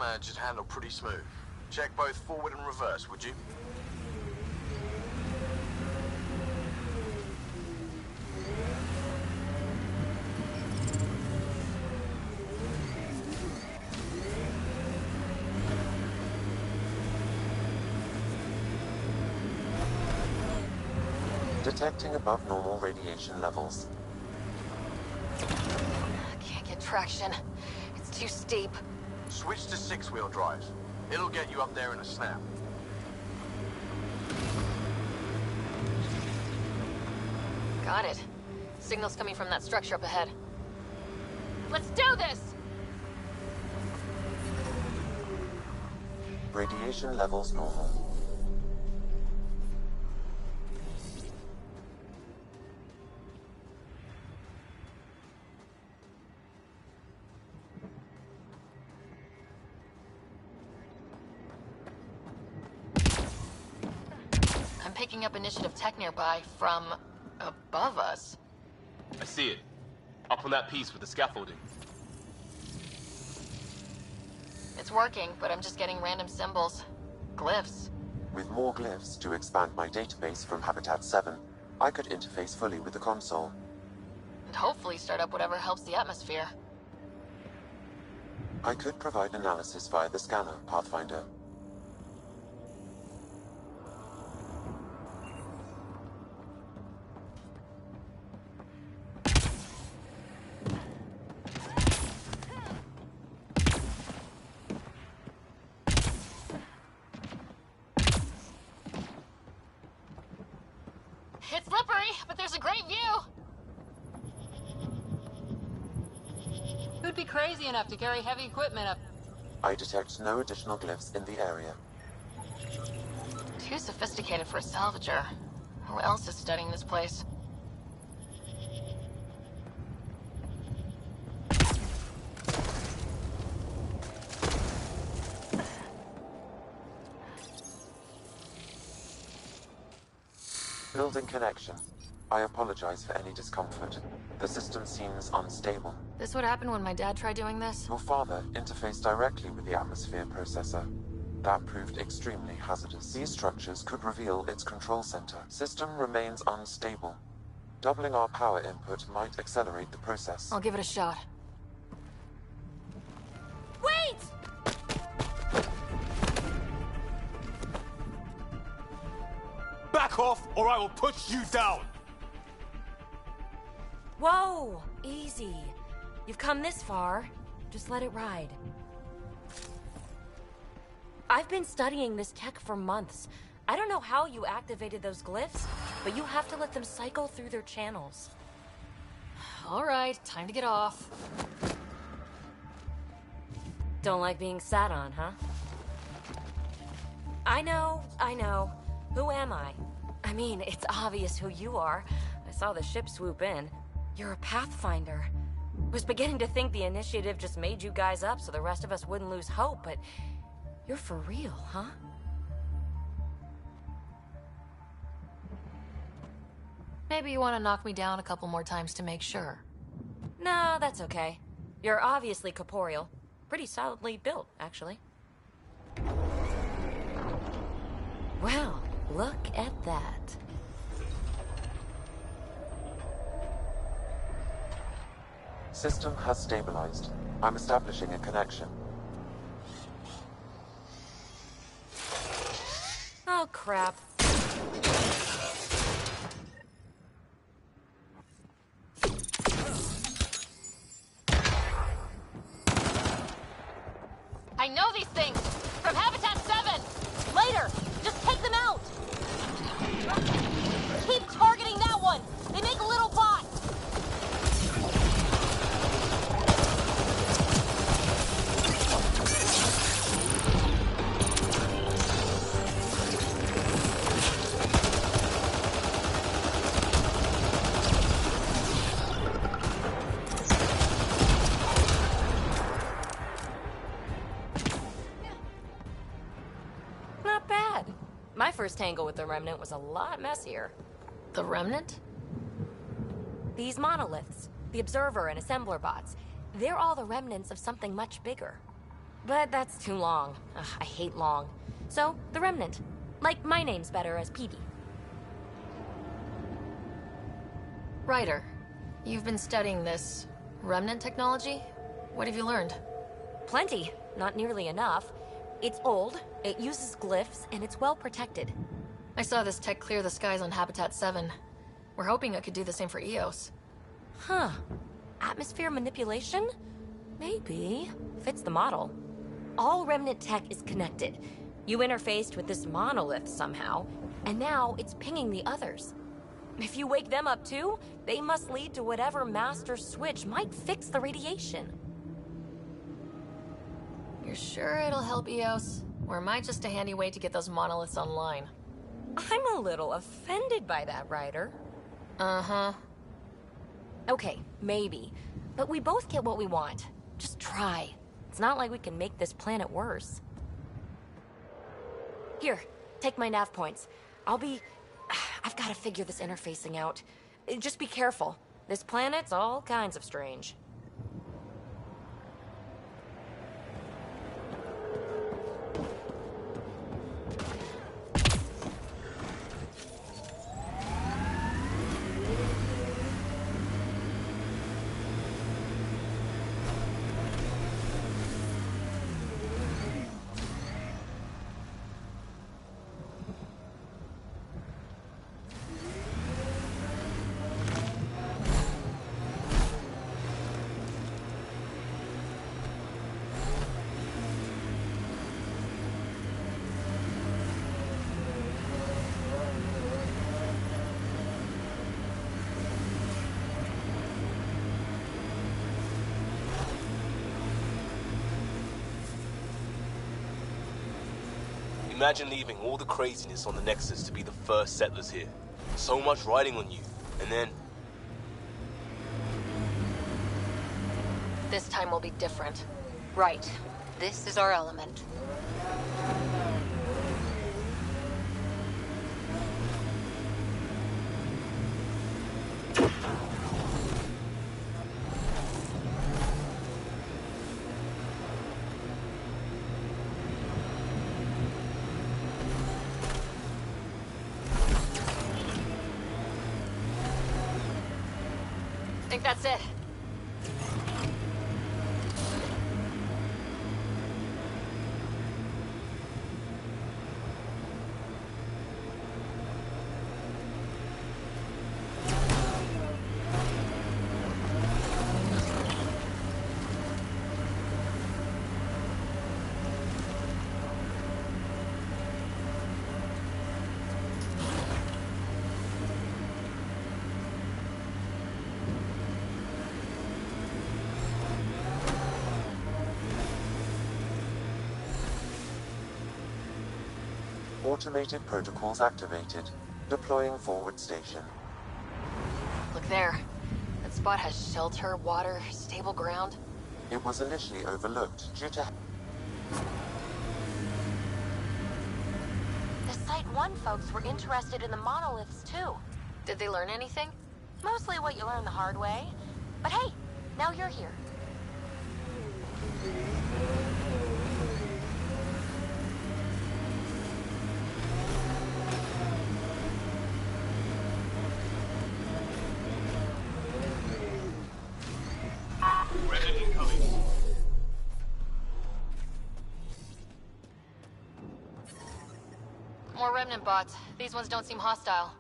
damage should handle pretty smooth. Check both forward and reverse, would you? Detecting above normal radiation levels. Can't get traction. It's too steep. Switch to 6-wheel drive. It'll get you up there in a snap. Got it. Signal's coming from that structure up ahead. Let's do this! Radiation levels normal. I'm picking up initiative tech nearby from above us. I see it. Up on that piece with the scaffolding. It's working, but I'm just getting random symbols. Glyphs. With more glyphs to expand my database from Habitat 7, I could interface fully with the console. And hopefully start up whatever helps the atmosphere. I could provide analysis via the scanner, Pathfinder. It's slippery, but there's a great view! Who'd be crazy enough to carry heavy equipment up? I detect no additional glyphs in the area. Too sophisticated for a salvager. Who else is studying this place? Building connection. I apologize for any discomfort. The system seems unstable. This would happen when my dad tried doing this? Your father interfaced directly with the atmosphere processor. That proved extremely hazardous. These structures could reveal its control center. System remains unstable. Doubling our power input might accelerate the process. I'll give it a shot. Wait! Back off, or I will push you down! Whoa! Easy. You've come this far. Just let it ride. I've been studying this tech for months. I don't know how you activated those glyphs, but you have to let them cycle through their channels. All right, time to get off. Don't like being sat on, huh? I know. Who am I? I mean, it's obvious who you are. I saw the ship swoop in. You're a Pathfinder. Was beginning to think the initiative just made you guys up so the rest of us wouldn't lose hope, but you're for real, huh? Maybe you want to knock me down a couple more times to make sure. No, that's okay. You're obviously corporeal. Pretty solidly built, actually. Well, look at that. System has stabilized. I'm establishing a connection. Oh, crap. I know these things! From Habitat 7! Later! Just take them out! Keep targeting that one! They make a little bot! Not bad. My first tangle with the Remnant was a lot messier. The Remnant? These monoliths, the Observer and Assembler bots, they're all the remnants of something much bigger. but that's too long. Ugh, I hate long. So, the Remnant. Like, my name's better as Peavy. Ryder, you've been studying this Remnant technology? What have you learned? Plenty. Not nearly enough. It's old, it uses glyphs, and it's well protected. I saw this tech clear the skies on Habitat 7. We're hoping it could do the same for EOS. Huh. Atmosphere manipulation? Maybe. Fits the model. All Remnant tech is connected. You interfaced with this monolith somehow, and now it's pinging the others. If you wake them up too, they must lead to whatever master switch might fix the radiation. You're sure it'll help EOS? Or am I just a handy way to get those monoliths online? I'm a little offended by that, Ryder. Uh-huh. Okay, maybe. But we both get what we want. Just try. It's not like we can make this planet worse. Here, take my nav points. I've got to figure this interfacing out. Just be careful. This planet's all kinds of strange. Imagine leaving all the craziness on the Nexus to be the first settlers here. So much riding on you, and then... This time will be different. Right. This is our element. I think that's it. Automated protocols activated. Deploying forward station. Look there. That spot has shelter, water, stable ground. It was initially overlooked due to... The Site 1 folks were interested in the monoliths too. Did they learn anything? Mostly what you learn the hard way. But hey, now you're here. More Remnant bots. These ones don't seem hostile.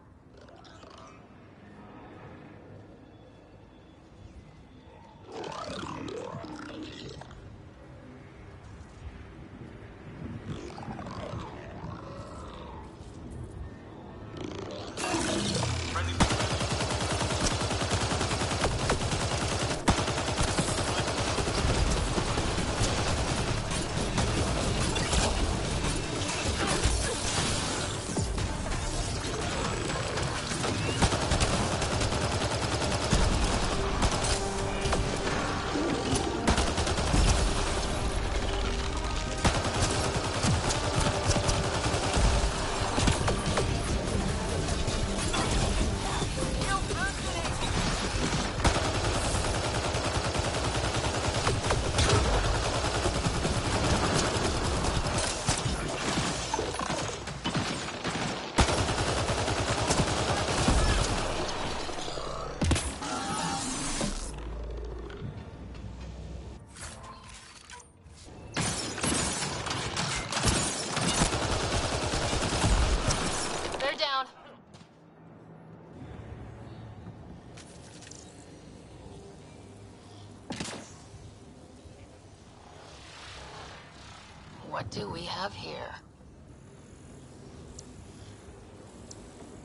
do we have here?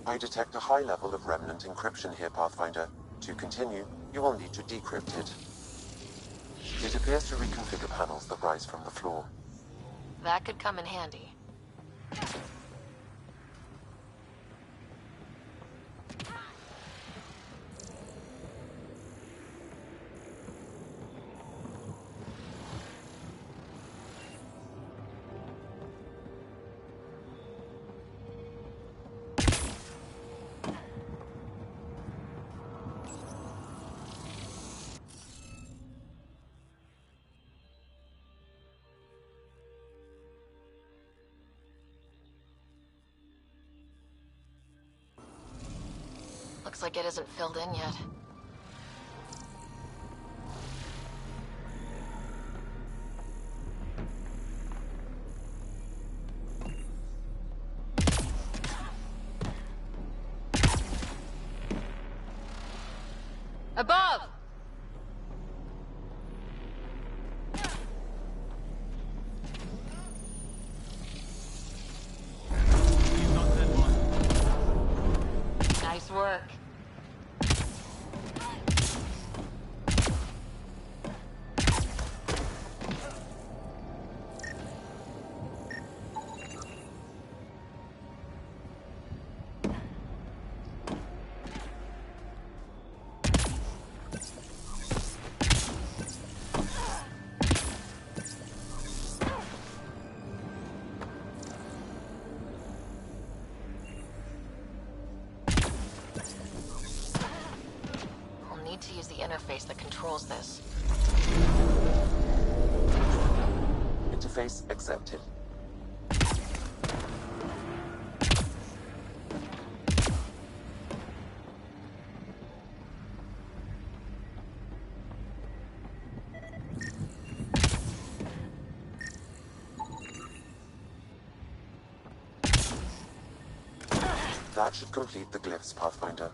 I detect a high level of remnant encryption here, Pathfinder. To continue, you will need to decrypt it. It appears to reconfigure panels that rise from the floor. That could come in handy. Looks like it isn't filled in yet. Above! Nice work. To use the interface that controls this. Interface accepted. That should complete the glyphs, Pathfinder.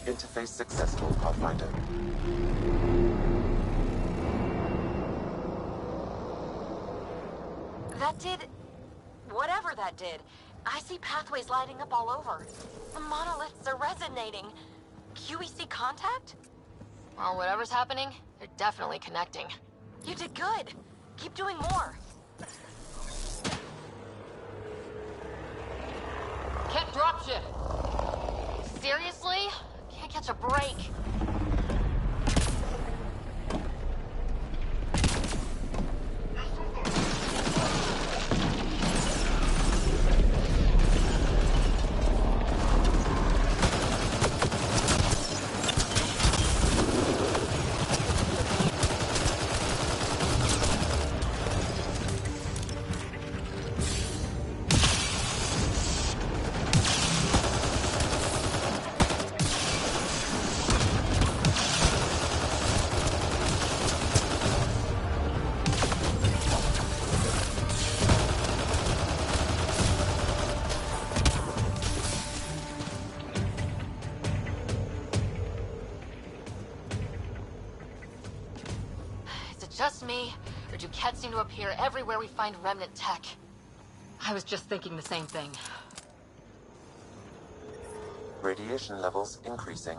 Interface successful, Pathfinder. That did... whatever that did. I see pathways lighting up all over. The monoliths are resonating. QEC contact? Well, whatever's happening, they're definitely connecting. You did good. Keep doing more. Can't dropship. Seriously? Can't catch a break. Just me, or do Kett seem to appear everywhere we find remnant tech? I was just thinking the same thing. Radiation levels increasing.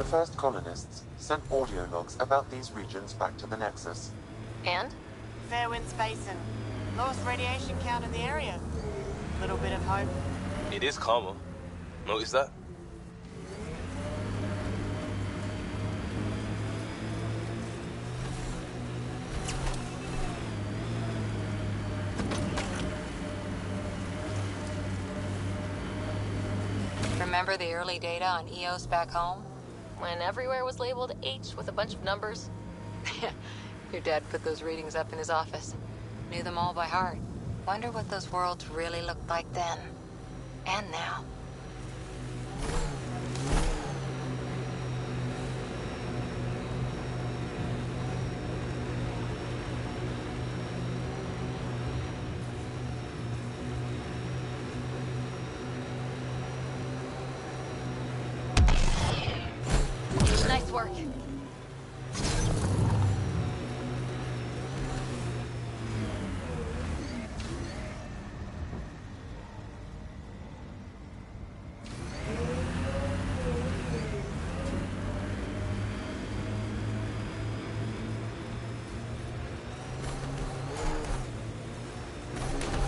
first colonists sent audio logs about these regions back to the Nexus. And? Fair winds basin. Lowest radiation count in the area. Little bit of hope. It is calmer. Notice that? Remember the early data on EOS back home? When everywhere was labeled H with a bunch of numbers? Your dad put those readings up in his office. Knew them all by heart. Wonder what those worlds really looked like then. And now. Nice work.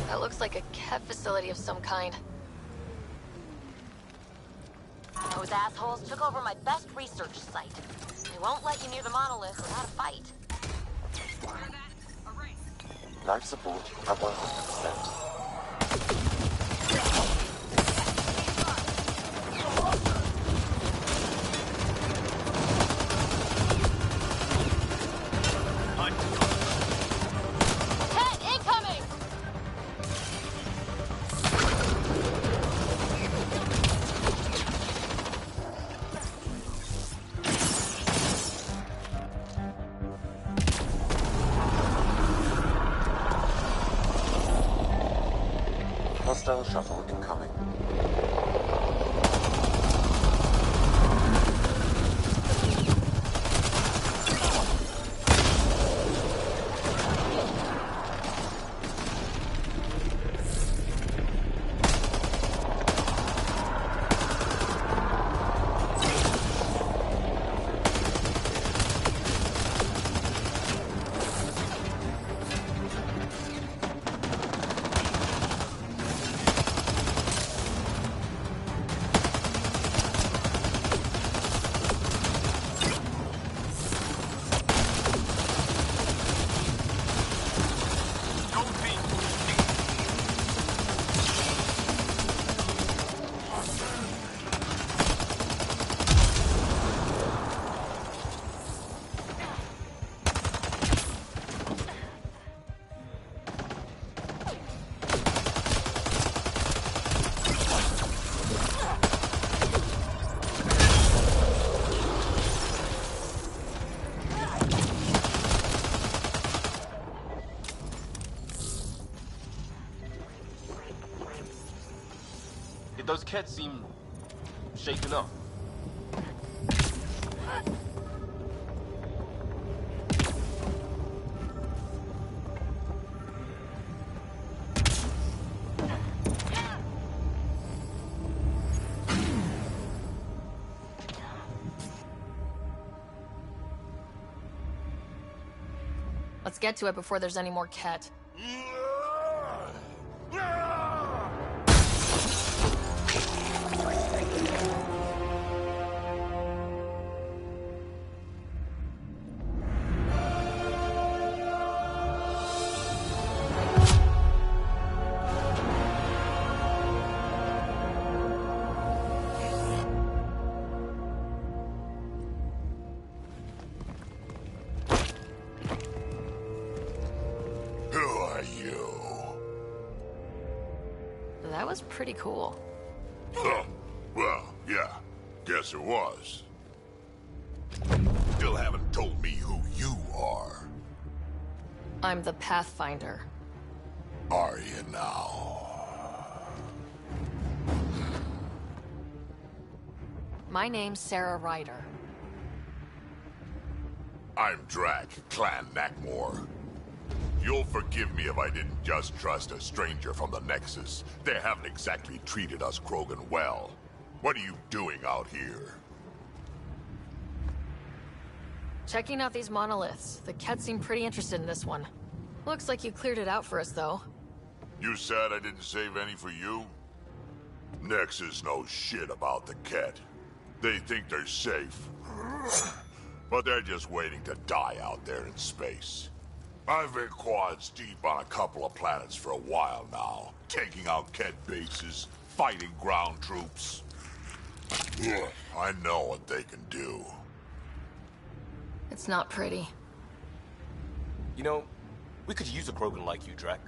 That looks like a Kev facility of some kind. Those assholes took over my best research site. They won't let you near the monolith without a fight. Life support at 100%. Ted, incoming! Hostile shuttle incoming. Those cats seem shaken up. Let's get to it before there's any more Ket. That was pretty cool. Huh. Well, yeah. Guess it was. Still haven't told me who you are. I'm the Pathfinder. Are you now? My name's Sarah Ryder. I'm Drac, Clan Nakmor. You'll forgive me if I didn't just trust a stranger from the Nexus. They haven't exactly treated us Krogan well. What are you doing out here? Checking out these monoliths. The Ket seem pretty interested in this one. Looks like you cleared it out for us, though. You sad I didn't save any for you? Nexus knows shit about the Ket. They think they're safe. But they're just waiting to die out there in space. I've been quads deep on a couple of planets for a while now, taking out Ket bases, fighting ground troops. I know what they can do. It's not pretty. You know, we could use a Krogan like you, Drac.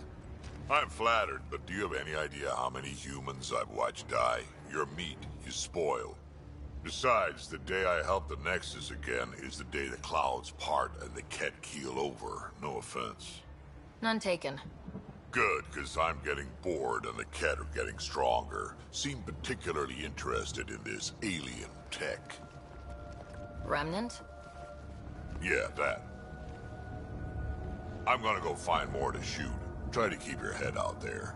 I'm flattered, but do you have any idea how many humans I've watched die? Your meat is spoiled. Besides, the day I help the Nexus again is the day the clouds part and the Ket keel over. No offense. None taken. Good, because I'm getting bored and the Ket are getting stronger. Seem particularly interested in this alien tech. Remnant? Yeah, that. I'm gonna go find more to shoot. Try to keep your head out there.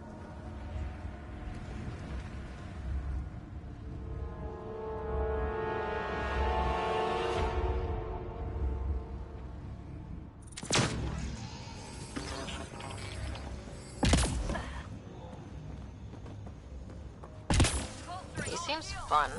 He seems fun.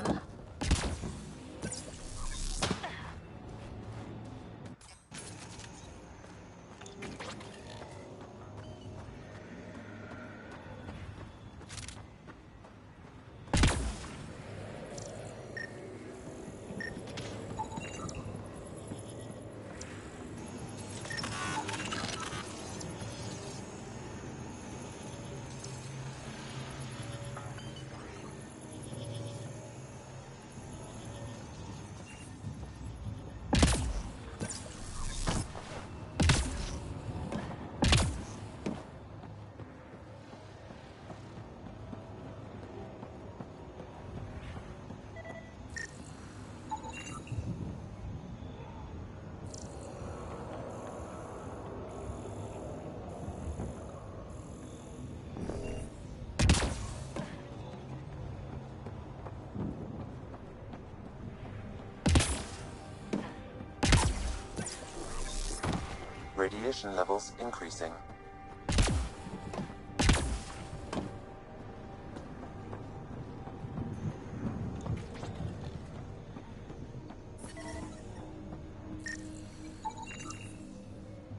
Radiation levels increasing.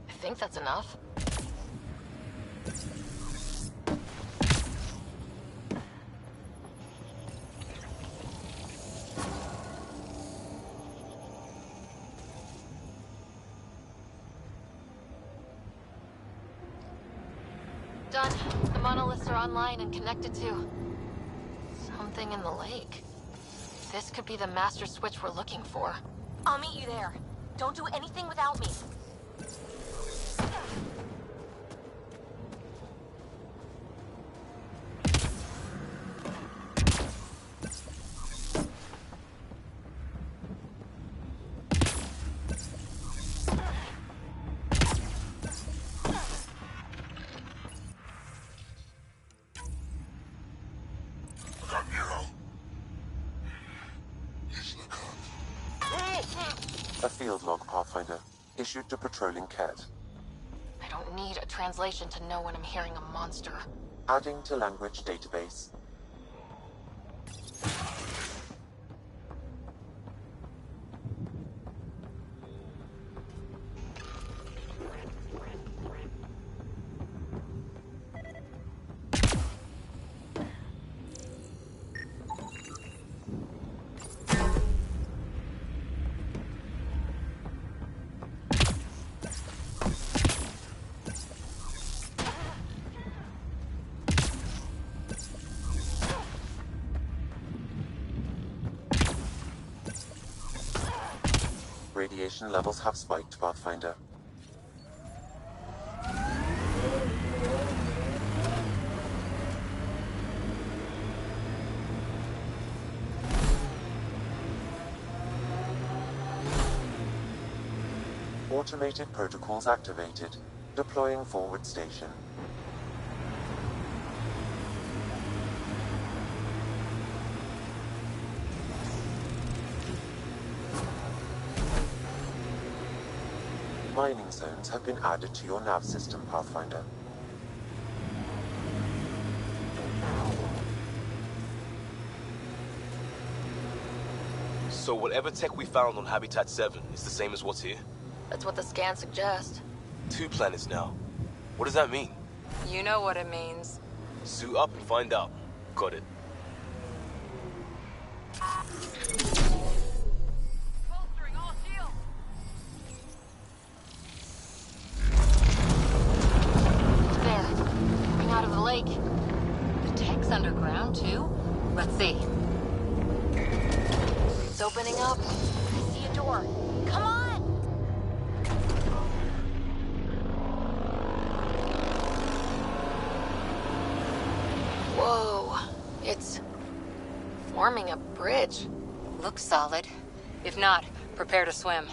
I think that's enough. Done. The monoliths are online and connected to something in the lake. This could be the master switch we're looking for. I'll meet you there. Don't do anything without me. A field log, Pathfinder, issued to patrolling Ket. I don't need a translation to know when I'm hearing a monster. Adding to language database. Radiation levels have spiked, Pathfinder. Automated protocols activated. Deploying forward station. mining zones have been added to your nav system, Pathfinder. So whatever tech we found on Habitat 7 is the same as what's here? That's what the scans suggest. 2 planets now. What does that mean? You know what it means. Suit up and find out. Got it. Bolstering all shields. There. Coming out of the lake. The tech's underground, too? Let's see. It's opening up. I see a door. Come on! Whoa. It's forming a bridge. Looks solid. If not, prepare to swim.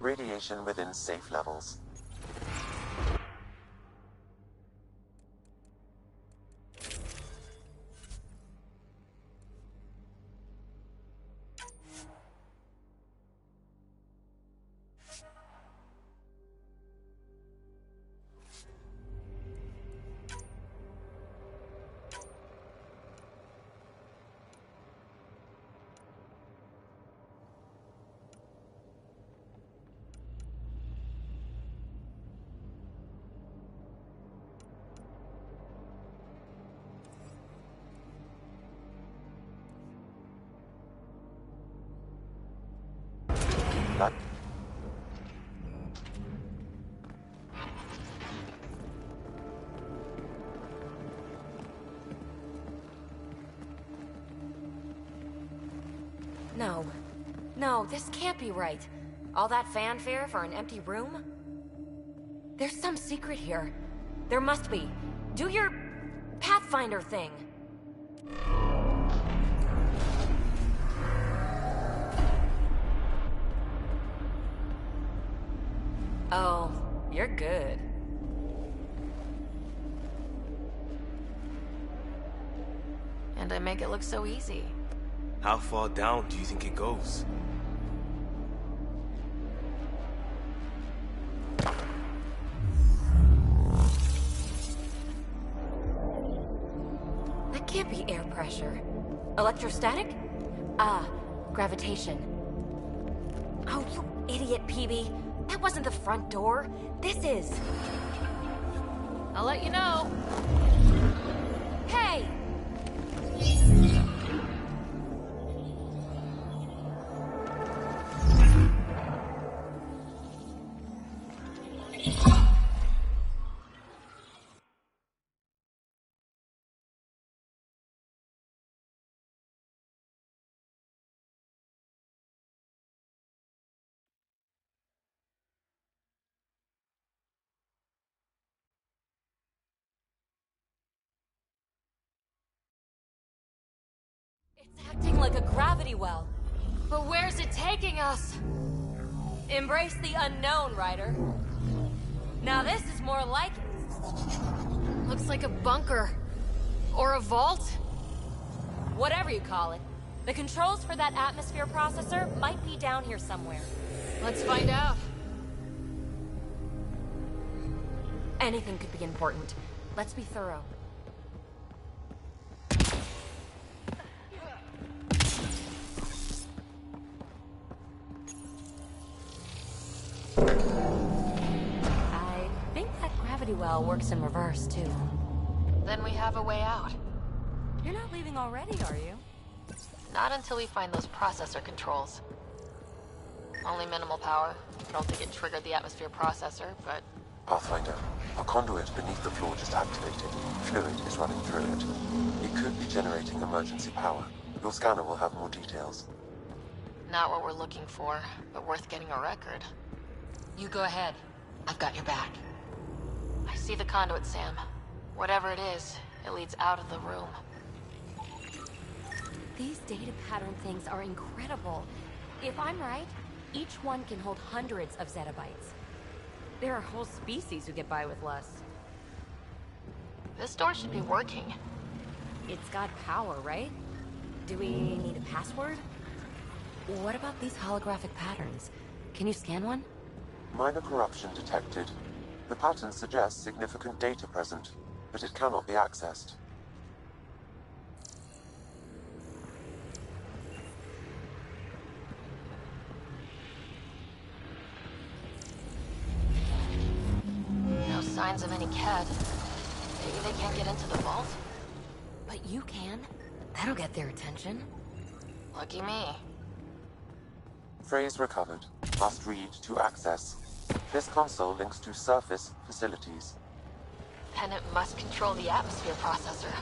Radiation within safe levels. That No. No, this can't be right. All that fanfare for an empty room? There's some secret here. There must be. Do your Pathfinder thing. Oh, you're good. And I make it look so easy. How far down do you think it goes? That can't be air pressure. Electrostatic? Ah, gravitation. Oh, you idiot, PB. That wasn't the front door. This is. I'll let you know. Hey! It's acting like a gravity well. But where's it taking us? Embrace the unknown, Ryder. Now this is more like it. Looks like a bunker. Or a vault? Whatever you call it. The controls for that atmosphere processor might be down here somewhere. Let's find out. Anything could be important. Let's be thorough. I think that gravity well works in reverse, too. Then we have a way out. You're not leaving already, are you? Not until we find those processor controls. Only minimal power. I don't think it triggered the atmosphere processor, but... Pathfinder, a conduit beneath the floor just activated. Fluid is running through it. It could be generating emergency power. Your scanner will have more details. Not what we're looking for, but worth getting a record. You go ahead. I've got your back. I see the conduit, Sam. Whatever it is, it leads out of the room. These data pattern things are incredible. If I'm right, each one can hold hundreds of zettabytes. There are whole species who get by with less. This door should be working. It's got power, right? Do we need a password? What about these holographic patterns? Can you scan one? Minor corruption detected. The pattern suggests significant data present, but it cannot be accessed. No signs of any CAD. Maybe they can't get into the vault? But you can. That'll get their attention. Lucky me. Phrase recovered. Must read to access. This console links to surface facilities. Then it must control the atmosphere processor.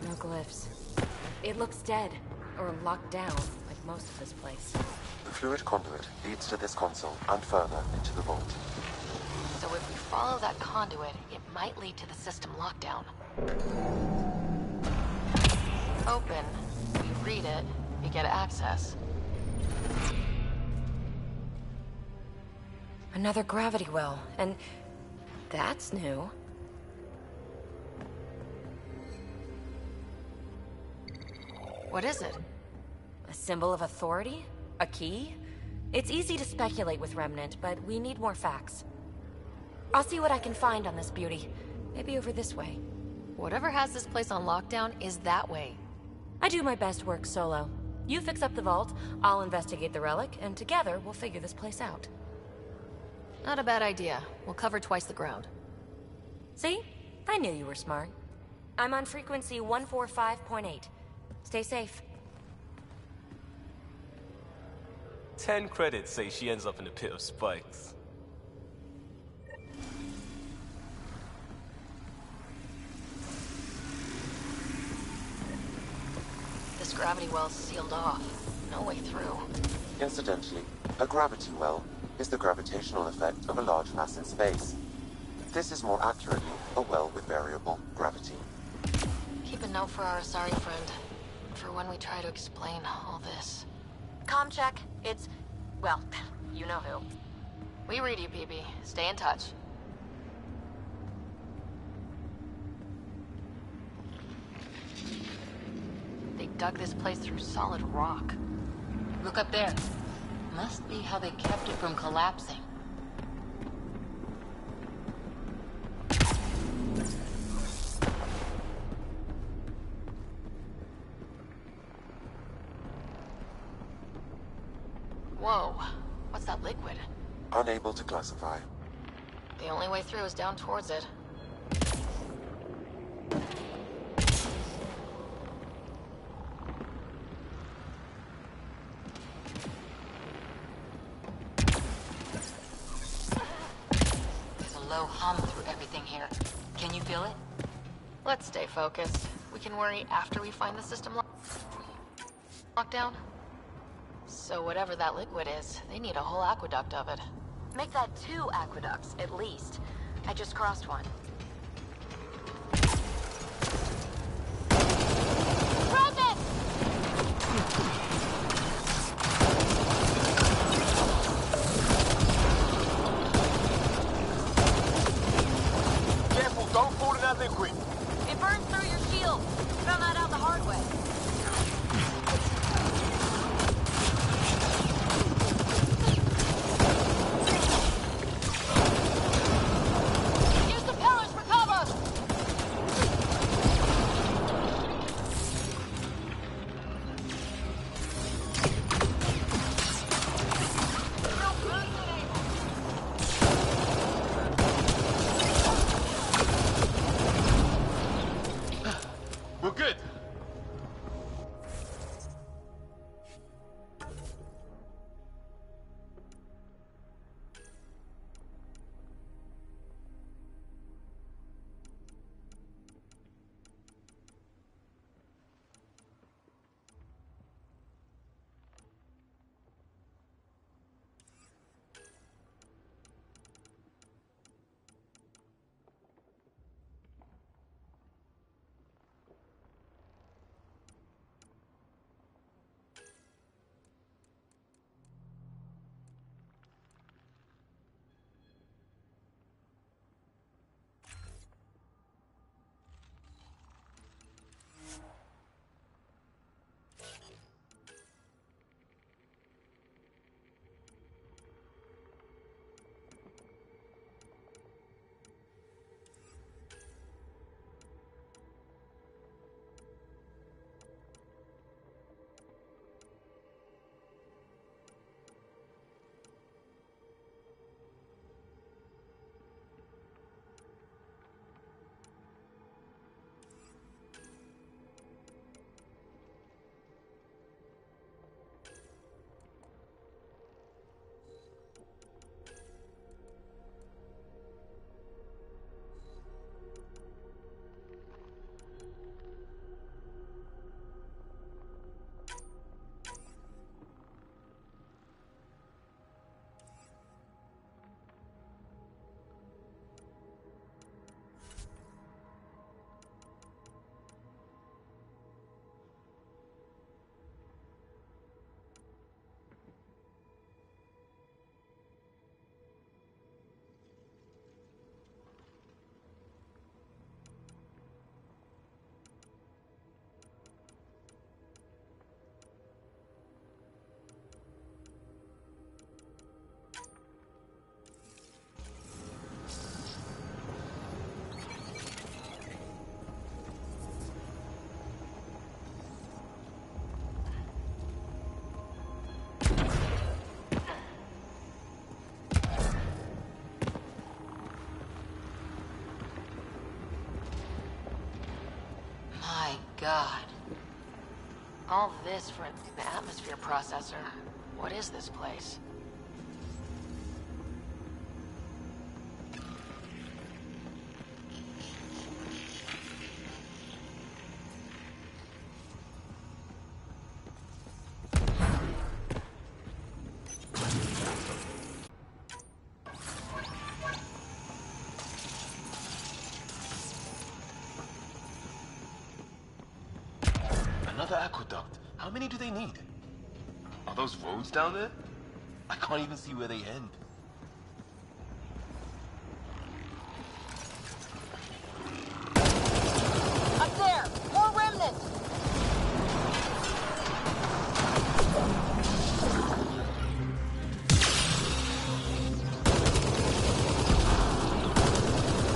No glyphs. It looks dead, or locked down, like most of this place. The fluid conduit leads to this console and further into the vault. So if we follow that conduit, it might lead to the system lockdown. Open. We read it, we get access. Another gravity well, and that's new. What is it? A symbol of authority? A key? It's easy to speculate with Remnant, but we need more facts. I'll see what I can find on this beauty. Maybe over this way. Whatever has this place on lockdown is that way. I do my best work solo. You fix up the vault, I'll investigate the relic, and together we'll figure this place out. Not a bad idea. We'll cover twice the ground. See? I knew you were smart. I'm on frequency 145.8. Stay safe. 10 credits say she ends up in a pit of spikes. This gravity well's sealed off. No way through. Incidentally, a gravity well is the gravitational effect of a large mass in space. This is more accurately a well with variable gravity. Keep a note for our sorry friend. For when we try to explain all this. Comm check. It's... well, you know who. We read you, PB. Stay in touch. They dug this place through solid rock. Look up there. Must be how they kept it from collapsing. Whoa. What's that liquid? Unable to classify. The only way through is down towards it. There's a low hum through everything here. Can you feel it? Let's stay focused. We can worry after we find the system lockdown. So whatever that liquid is, they need a whole aqueduct of it. Make that 2 aqueducts, at least. I just crossed one. Careful, don't fall in that liquid. It burns through your shield. Found that out the hard way. Here's the power all this for an atmosphere processor. What is this place? Another aqueduct. How many do they need? Are those roads down there? I can't even see where they end. Up there! More remnants!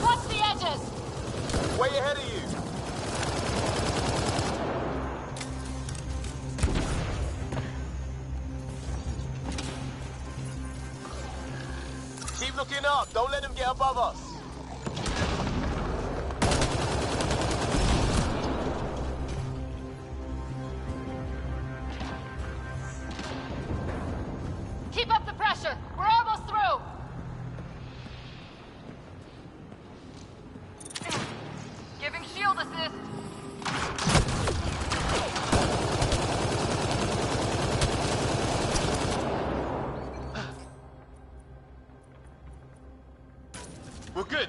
Watch the edges! Way ahead of you! Keep looking up. Don't let him get above us. Keep up the pressure! We're almost through! Giving shield assist! We're good.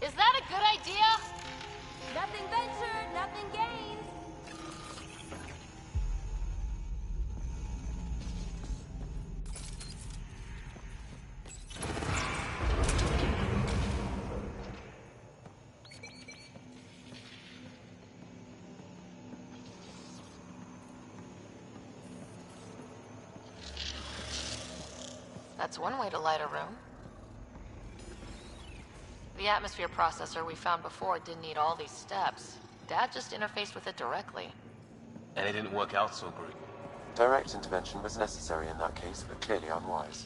Is that a good idea? Nothing ventured, nothing gained. That's one way to light a room. The atmosphere processor we found before didn't need all these steps. Dad just interfaced with it directly. And it didn't work out so great. Direct intervention was necessary in that case, but clearly unwise.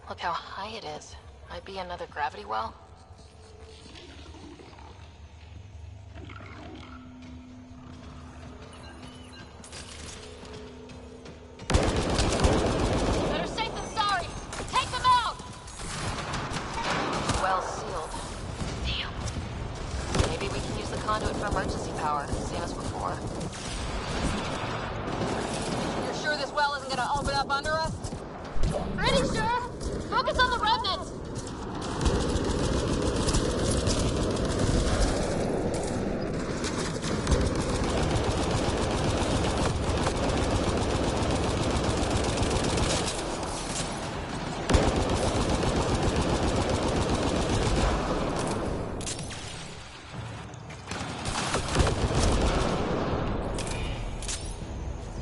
Look how high it is. Might be another gravity well. Better safe than sorry. Take them out! Well sealed. Damn. Maybe we can use the conduit for emergency power, same as before. You're sure this well isn't gonna open up under us? Pretty sure. Focus on the remnants.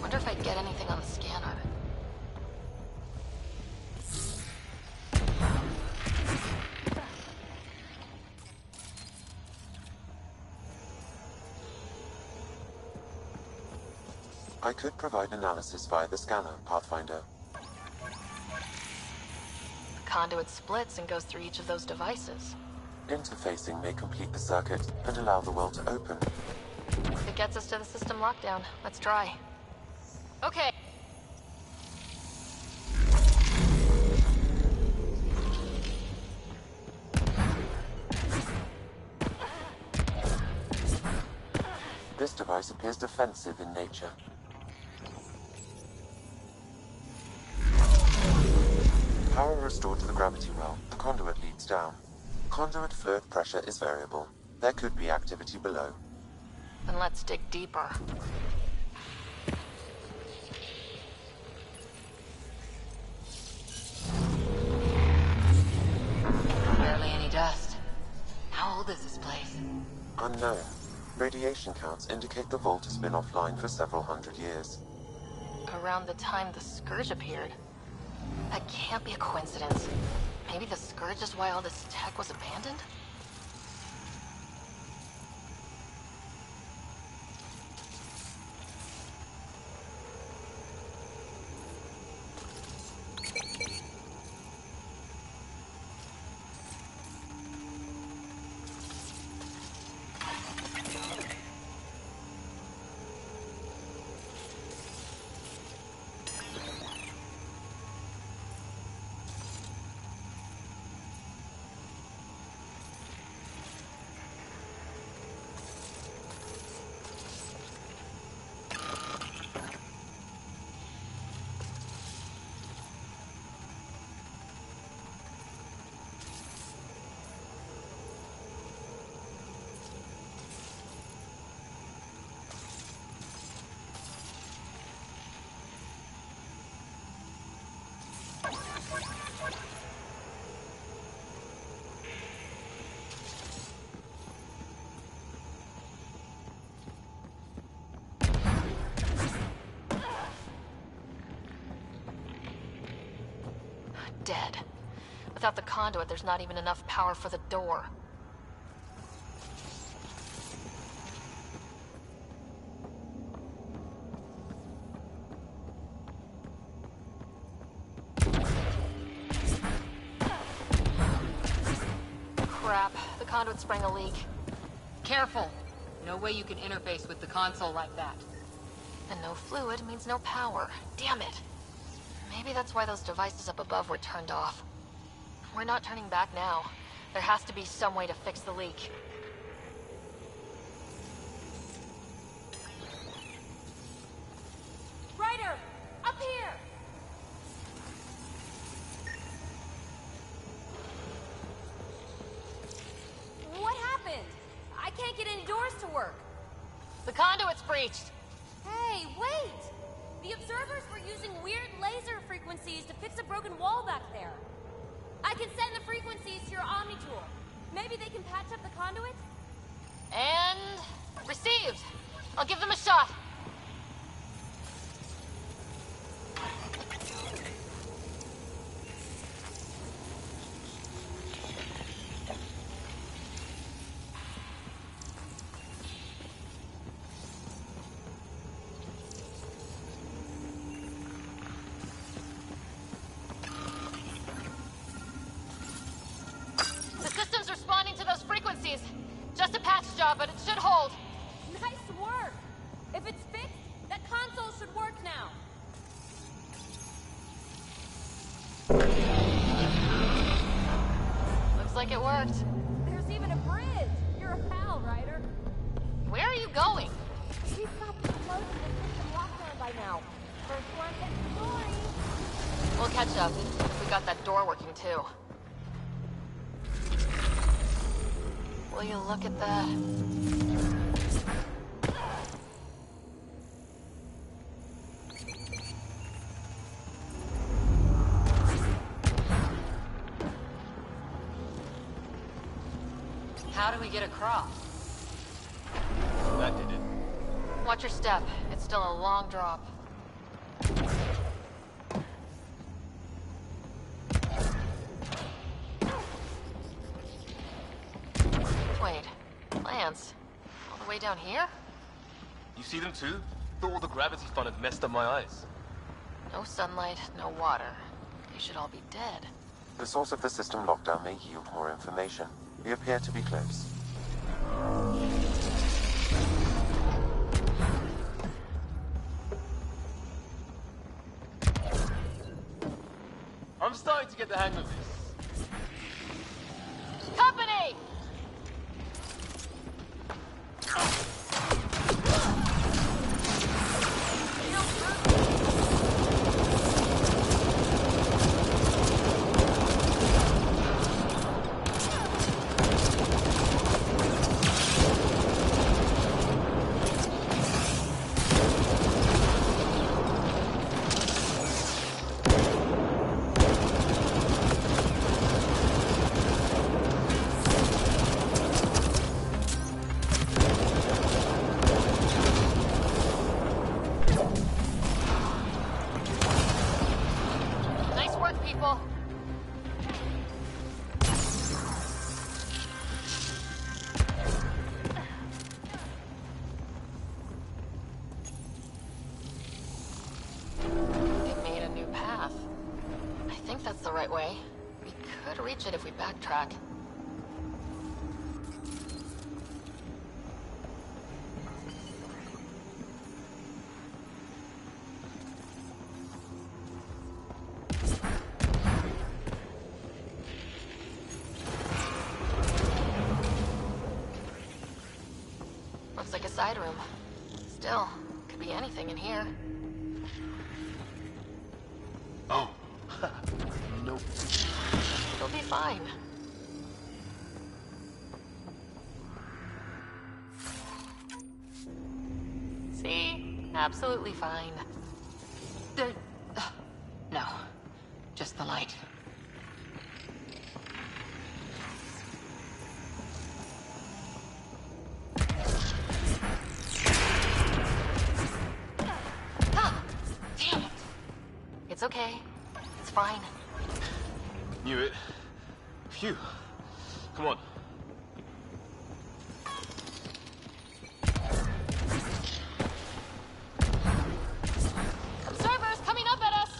Wonder if I'd get anything on the scanner. I could provide analysis via the scanner, Pathfinder. The conduit splits and goes through each of those devices. Interfacing may complete the circuit and allow the well to open. It gets us to the system lockdown. Let's try. Okay. This device appears defensive in nature. Power restored to the gravity well. The conduit leads down. Conduit fluid pressure is variable. There could be activity below. Then let's dig deeper. Barely any dust. How old is this place? Unknown. Radiation counts indicate the vault has been offline for several hundred years. Around the time the Scourge appeared. That can't be a coincidence. Maybe the Scourge is why all this tech was abandoned? Dead. Without the conduit, there's not even enough power for the door. Crap. The conduit sprang a leak. Careful. No way you can interface with the console like that. And no fluid means no power. Damn it. Maybe that's why those devices up above were turned off. We're not turning back now. There has to be some way to fix the leak. Ryder! Up here! What happened? I can't get any doors to work. The conduit's breached! Hey, wait! The observers were using weird laser frequencies to fix a broken wall back there. I can send the frequencies to your Omni tool. Maybe they can patch up the conduit? And... received! I'll give them a shot! Just a patch job, but it should hold. Nice work! If it's fixed, that console should work now. Looks like it worked. There's even a bridge. You're a pal, Ryder. Where are you going? We've got to be close to the system lockdown by now. First one gets the story. We'll catch up. We got that door working too. Will you look at that? How do we get across? That did it. Watch your step. It's still a long drop. Wait. Plants? All the way down here? You see them too? Thought all the gravity fun had messed up my eyes. No sunlight, no water. They should all be dead. The source of the system lockdown may yield more information. We appear to be close. I'm starting to get the hang of this. Company! Nice work, people. They made a new path. I think that's the right way. We could reach it if we backtrack. Looks like a side room. Still, could be anything in here. Oh. Nope. It'll be fine. See? Absolutely fine. No. Just the light. Damn it. It's okay. It's fine. Knew it. Phew. Come on. Observers coming up at us!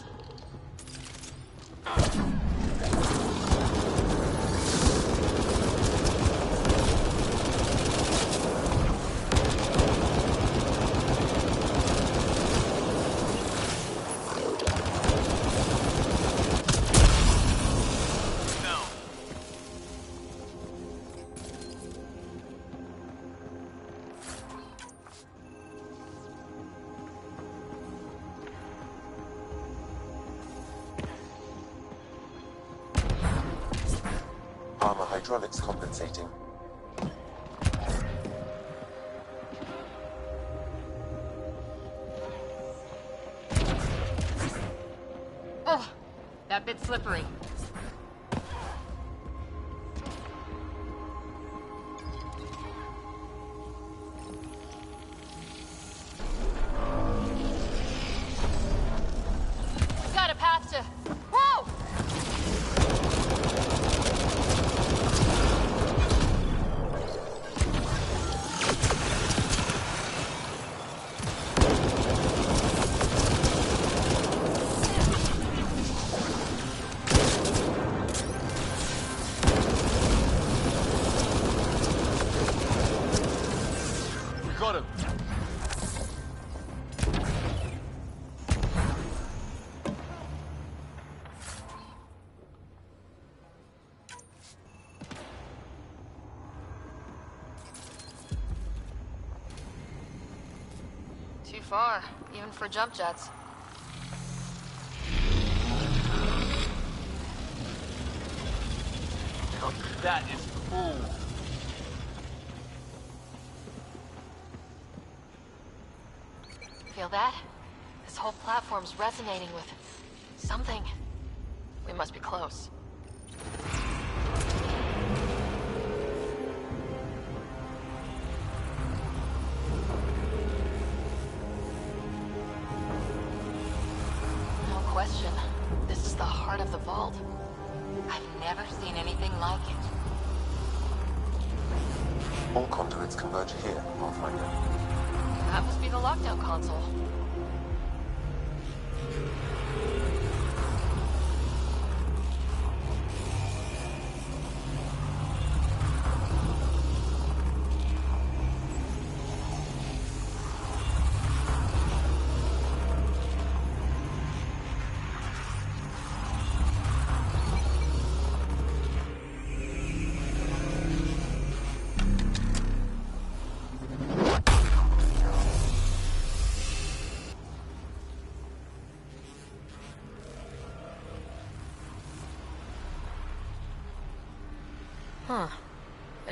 Armor hydraulics compensating. Oh, that bit's slippery. Got a path to... Whoa! We got him. Too far, even for jump jets. Now that is cool. Feel that? This whole platform's resonating with something. We must be close. No question. This is the heart of the vault. I've never seen anything like it. All conduits converge here, Pathfinder. That must be the lockdown console.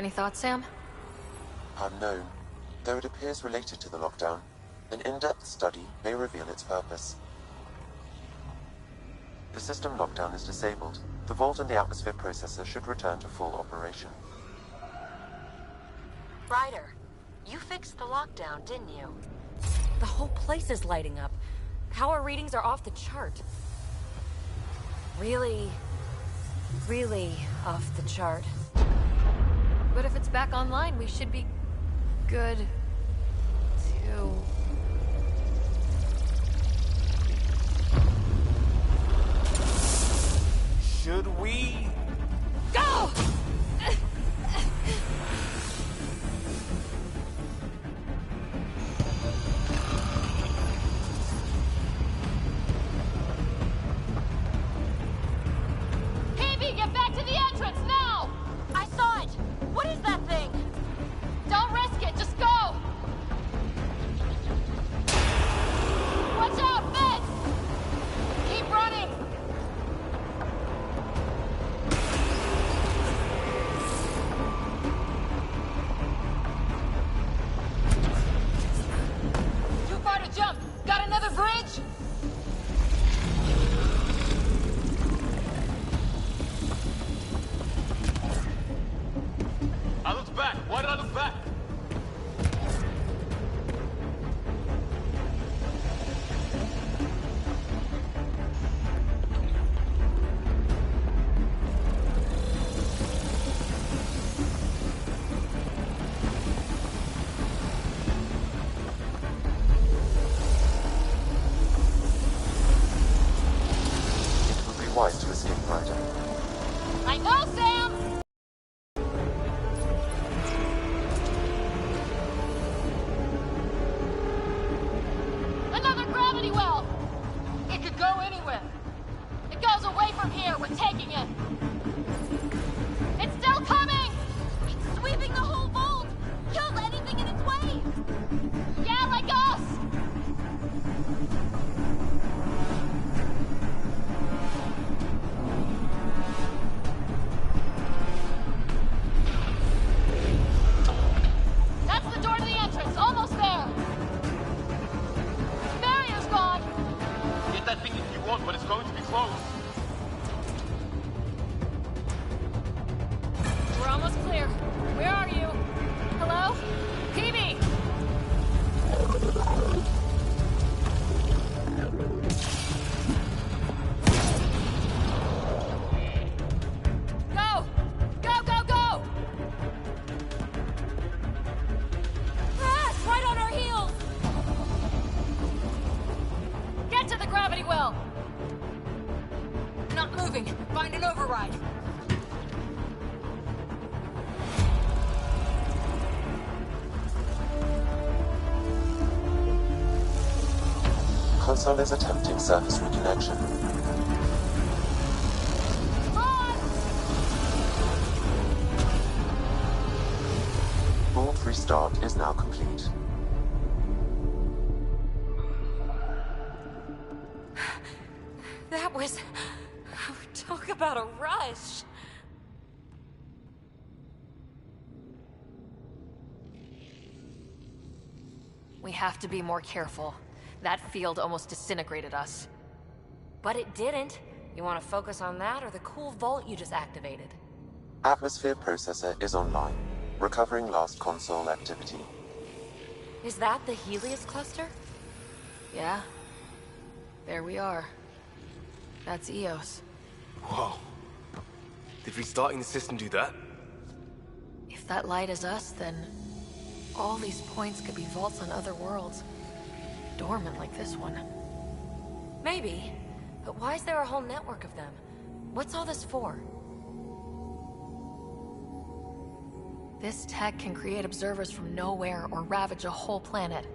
Any thoughts, Sam? Unknown, though it appears related to the lockdown. An in-depth study may reveal its purpose. The system lockdown is disabled. The vault and the atmosphere processor should return to full operation. Ryder, you fixed the lockdown, didn't you? The whole place is lighting up. Power readings are off the chart. Really off the chart. But if it's back online, we should be good to... Should we? Go! Phoebe, get back to the entrance now! I saw it! What is that thing? Don't risk it, just go! Watch out, Feds! Keep running! Too far to jump! Got another bridge? I looked back. Why did I look back? It would be wise to escape, Ryder. I know, Sam! Another gravity well! It could go anywhere. It goes away from here. We're taking it. It's still coming! It's sweeping the whole vault! Kills anything in its way! Yeah, like us! That's the door to the entrance. Almost there. Barrier's gone. Get that thing if you want, but it's going to be closed. We're almost clear. Where are you? Hello? Peavy! Go! Go, go, go! Ah, it's right on our heels! Get to the gravity well! Not moving. Find an override. Console is attempting surface reconnection. On! Vault restart is now complete. That was... Talk about a rush! We have to be more careful. That field almost disintegrated us. But it didn't. You want to focus on that or the cool vault you just activated? Atmosphere processor is online, recovering lost console activity. Is that the Helios cluster? Yeah. There we are. That's Eos. Whoa. Did restarting the system do that? If that light is us, then all these points could be vaults on other worlds. Dormant like this one. Maybe. But why is there a whole network of them? What's all this for? This tech can create observers from nowhere or ravage a whole planet.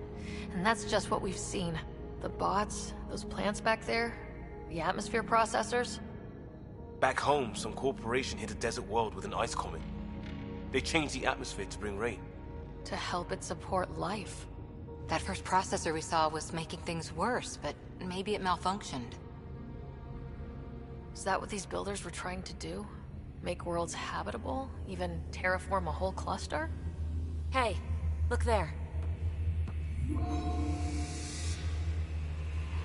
And that's just what we've seen. The bots, those plants back there, the atmosphere processors. Back home, some corporation hit a desert world with an ice comet. They changed the atmosphere to bring rain. To help it support life. That first processor we saw was making things worse, but maybe it malfunctioned. Is that what these builders were trying to do? Make worlds habitable? Even terraform a whole cluster? Hey, look there.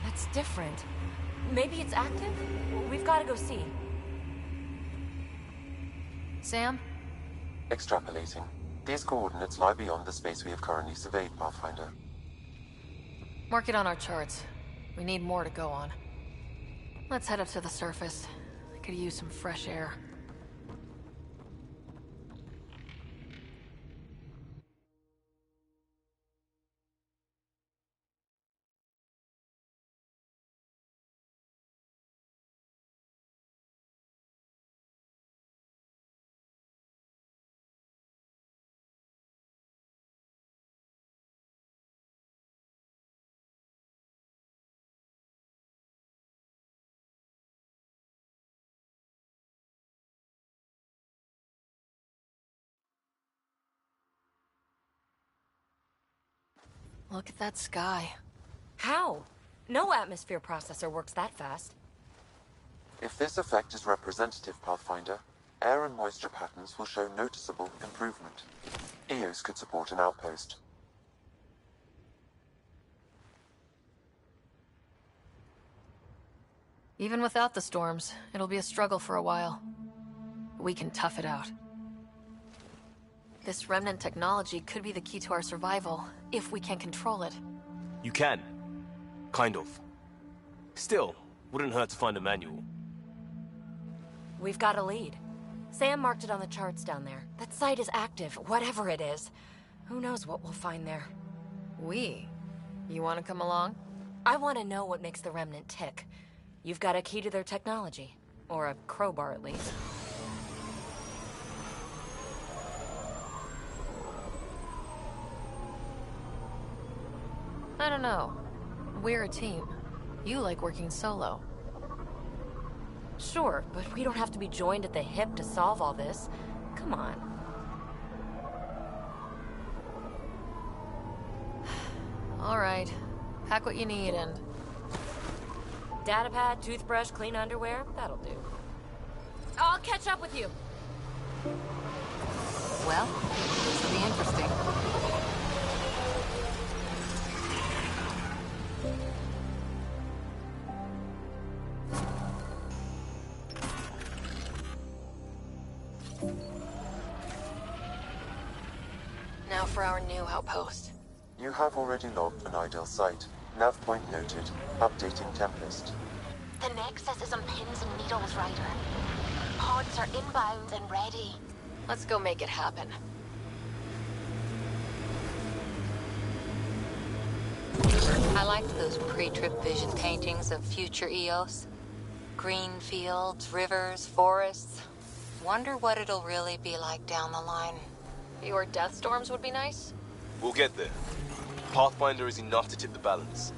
That's different. Maybe it's active? We've got to go see. Sam? Extrapolating. These coordinates lie beyond the space we have currently surveyed, Pathfinder. Mark it on our charts. We need more to go on. Let's head up to the surface. I could use some fresh air. Look at that sky. How? No atmosphere processor works that fast. If this effect is representative, Pathfinder, air and moisture patterns will show noticeable improvement. EOS could support an outpost. Even without the storms, it'll be a struggle for a while. We can tough it out. This remnant technology could be the key to our survival, if we can control it. You can. Kind of. Still, wouldn't hurt to find a manual. We've got a lead. Sam marked it on the charts down there. That site is active, whatever it is. Who knows what we'll find there. We? You want to come along? I want to know what makes the remnant tick. You've got a key to their technology. Or a crowbar, at least. I don't know. We're a team. You like working solo. Sure, but we don't have to be joined at the hip to solve all this. Come on. All right. Pack what you need and... Datapad, toothbrush, clean underwear, that'll do. I'll catch up with you. Well, this will be interesting. Now for our new outpost. You have already logged an ideal site. Nav point noted. Updating Tempest. The Nexus is on pins and needles, Ryder. Pods are inbound and ready. Let's go make it happen. I liked those pre-trip vision paintings of future Eos. Green fields, rivers, forests. Wonder what it'll really be like down the line. Your death storms would be nice? We'll get there. Pathfinder is enough to tip the balance.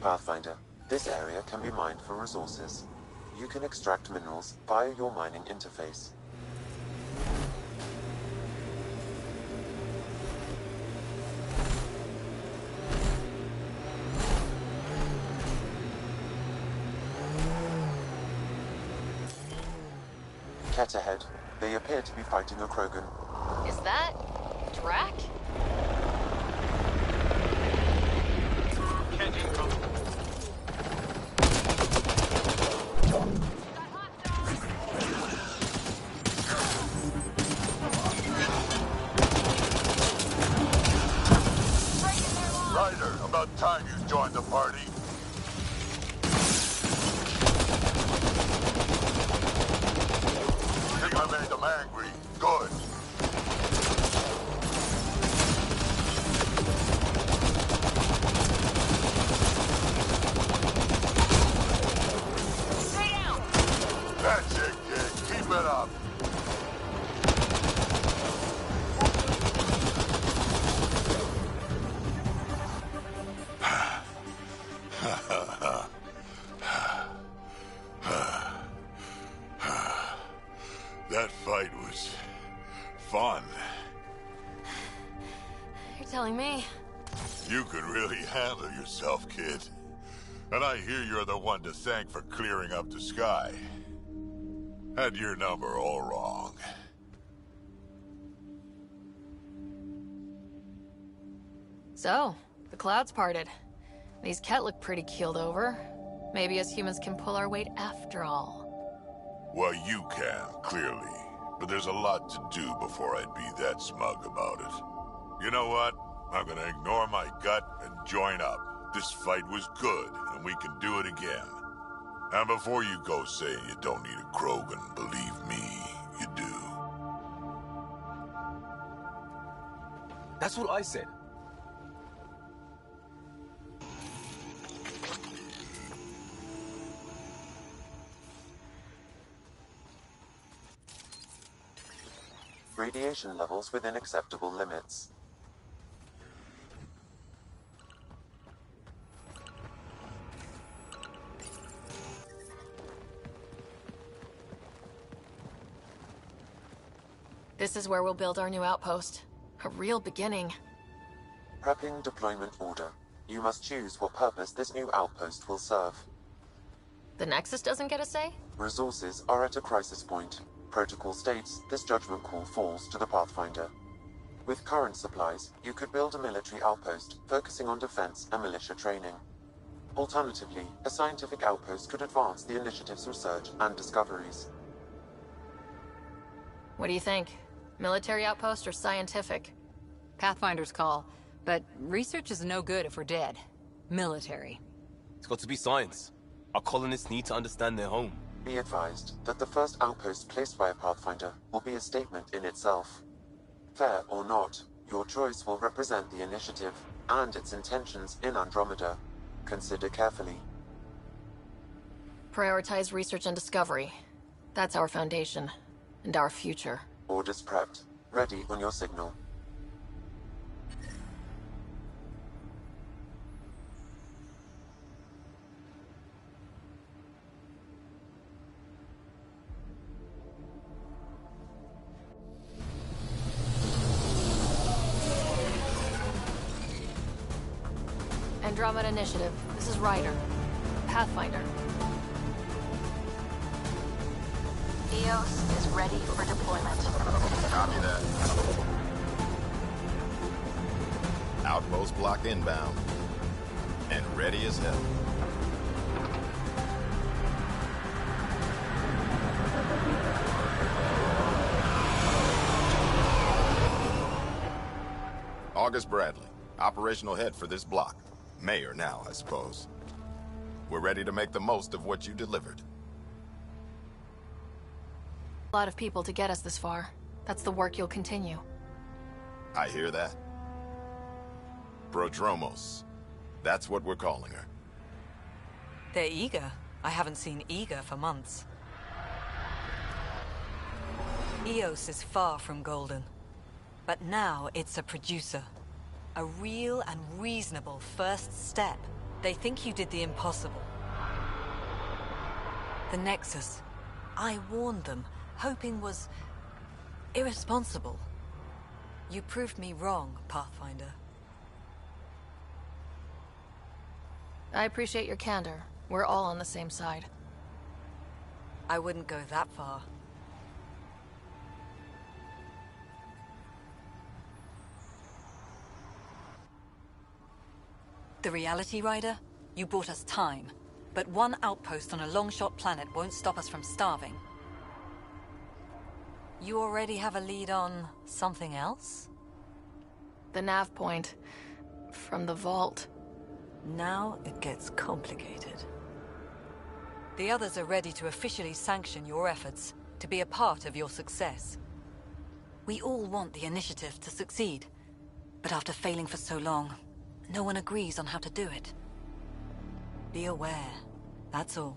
Pathfinder, this area can be mined for resources. You can extract minerals via your mining interface. Cat ahead. They appear to be fighting a Krogan. Is that... Drac? Ryder, about time you joined the party. Think I made them angry. Good. That's it, kid. Keep it up. That fight was fun. You're telling me. You could really handle yourself, kid. And I hear you're the one to thank for clearing up the sky. Had your number all wrong. So, the clouds parted. These Ket look pretty keeled over. Maybe us humans can pull our weight after all. Well, you can, clearly. But there's a lot to do before I'd be that smug about it. You know what? I'm gonna ignore my gut and join up. This fight was good, and we can do it again. And before you go saying you don't need a Krogan, believe me, you do. That's what I said. Radiation levels within acceptable limits. This is where we'll build our new outpost. A real beginning. Prepping deployment order. You must choose what purpose this new outpost will serve. The Nexus doesn't get a say? Resources are at a crisis point. Protocol states this judgment call falls to the Pathfinder. With current supplies, you could build a military outpost focusing on defense and militia training. Alternatively, a scientific outpost could advance the initiative's research and discoveries. What do you think? Military outpost or scientific? Pathfinder's call, but research is no good if we're dead. Military. It's got to be science. Our colonists need to understand their home. Be advised that the first outpost placed by a Pathfinder will be a statement in itself. Fair or not, your choice will represent the initiative and its intentions in Andromeda. Consider carefully. Prioritize research and discovery. That's our foundation. And our future. Orders prepped. Ready on your signal. Andromeda Initiative. This is Ryder. Pathfinder. EOS is ready for deployment. Copy that. Outpost block inbound. And ready as hell. August Bradley, operational head for this block. Mayor now, I suppose. We're ready to make the most of what you delivered. A lot of people to get us this far. That's the work you'll continue. I hear that. Prodromos. That's what we're calling her. They're eager. I haven't seen eager for months. EOS is far from golden. But now it's a producer. A real and reasonable first step. They think you did the impossible. The Nexus. I warned them, hoping was irresponsible. You proved me wrong, Pathfinder. I appreciate your candor. We're all on the same side. I wouldn't go that far. The reality, Rider? You bought us time. But one outpost on a long-shot planet won't stop us from starving. You already have a lead on something else? The nav point. From the vault. Now it gets complicated. The others are ready to officially sanction your efforts, to be a part of your success. We all want the initiative to succeed. But after failing for so long, no one agrees on how to do it. Be aware, that's all.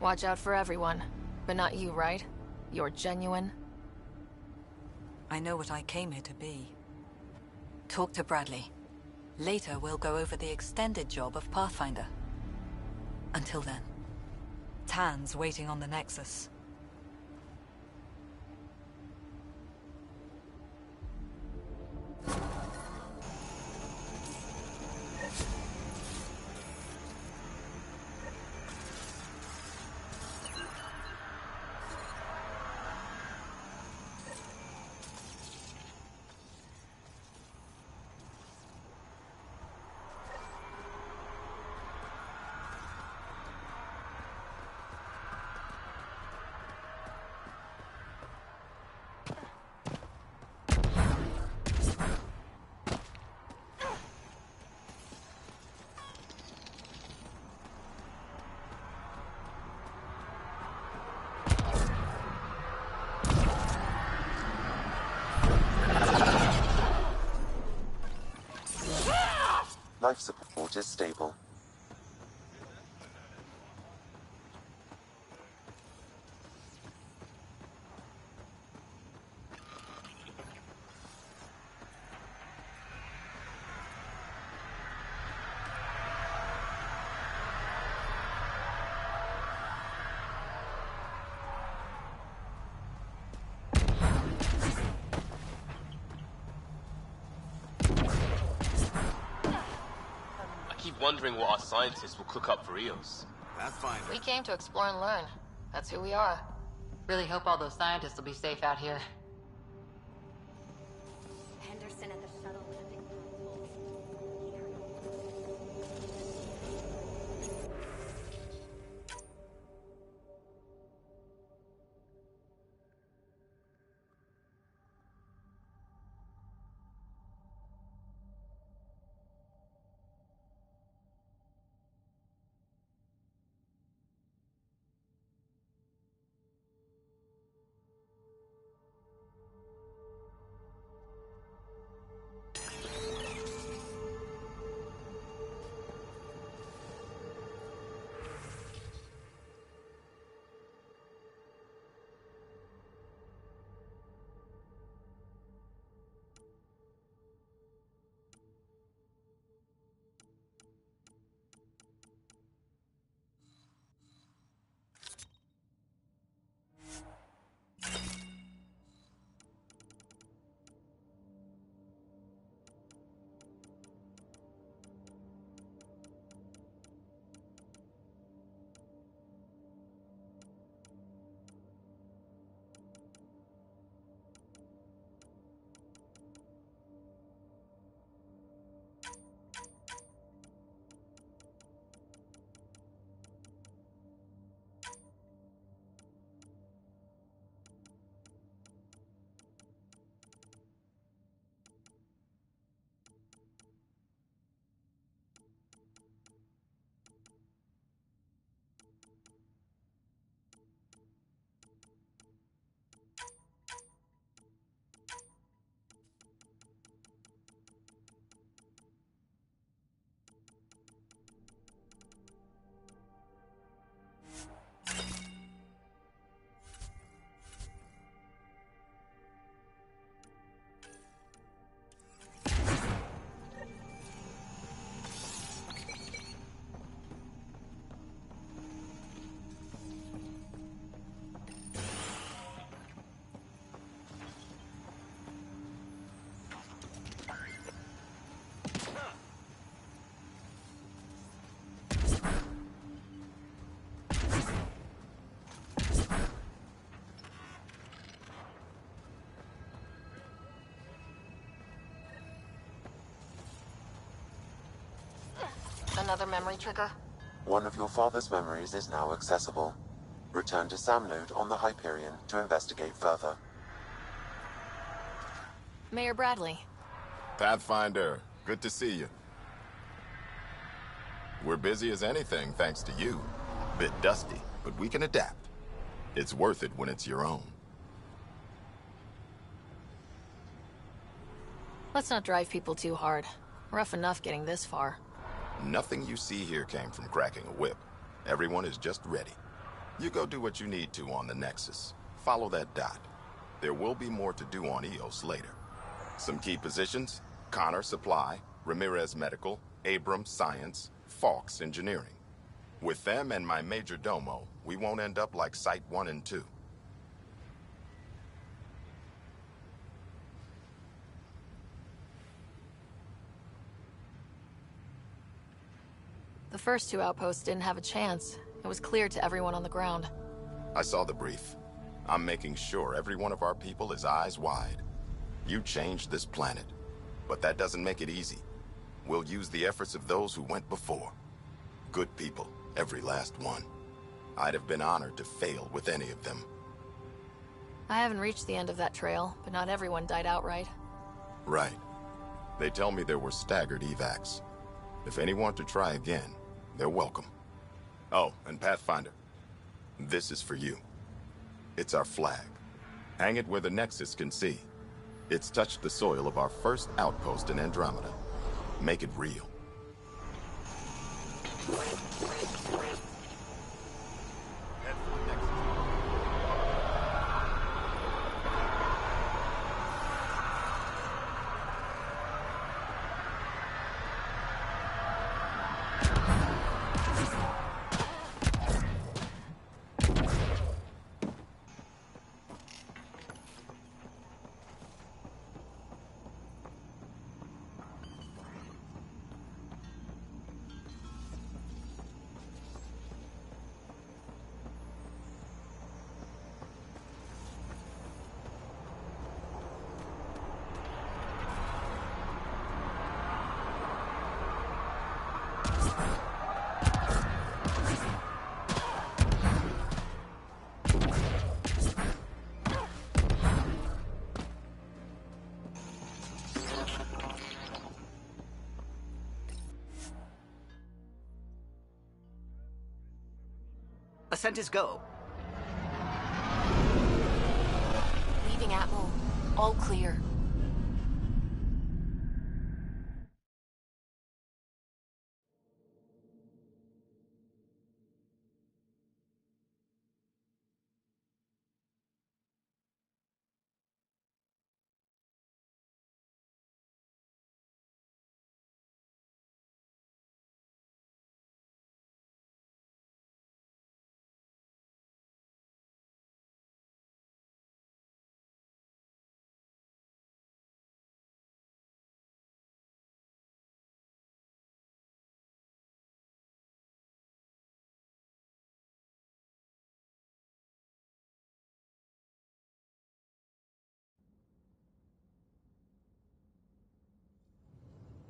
Watch out for everyone. But not you, right? You're genuine. I know what I came here to be. Talk to Bradley. Later, we'll go over the extended job of Pathfinder. Until then, Tan's waiting on the Nexus. Life support is stable. Wondering what our scientists will cook up for Eos. Pathfinder. We came to explore and learn. That's who we are. Really hope all those scientists will be safe out here. Henderson at the shuttle landing. Another memory trigger? One of your father's memories is now accessible. Return to Sam Node on the Hyperion to investigate further. Mayor Bradley. Pathfinder, good to see you. We're busy as anything thanks to you. Bit dusty, but we can adapt. It's worth it when it's your own. Let's not drive people too hard. Rough enough getting this far. Nothing you see here came from cracking a whip. Everyone is just ready. You go do what you need to on the Nexus. Follow that dot. There will be more to do on Eos later. Some key positions: Connor Supply, Ramirez Medical, Abrams Science, Fawkes Engineering. With them and my major domo, we won't end up like Site 1 and 2. The first two outposts didn't have a chance. It was clear to everyone on the ground. I saw the brief. I'm making sure every one of our people is eyes wide. You changed this planet, but that doesn't make it easy. We'll use the efforts of those who went before. Good people, every last one. I'd have been honored to fail with any of them. I haven't reached the end of that trail, but not everyone died outright. Right. They tell me there were staggered evacs. If any want to try again, they're welcome. Oh, and Pathfinder, this is for you. It's our flag. Hang it where the Nexus can see. It's touched the soil of our first outpost in Andromeda. Make it real. Head for the Nexus. Ascent is go. Leaving Atmo. All clear.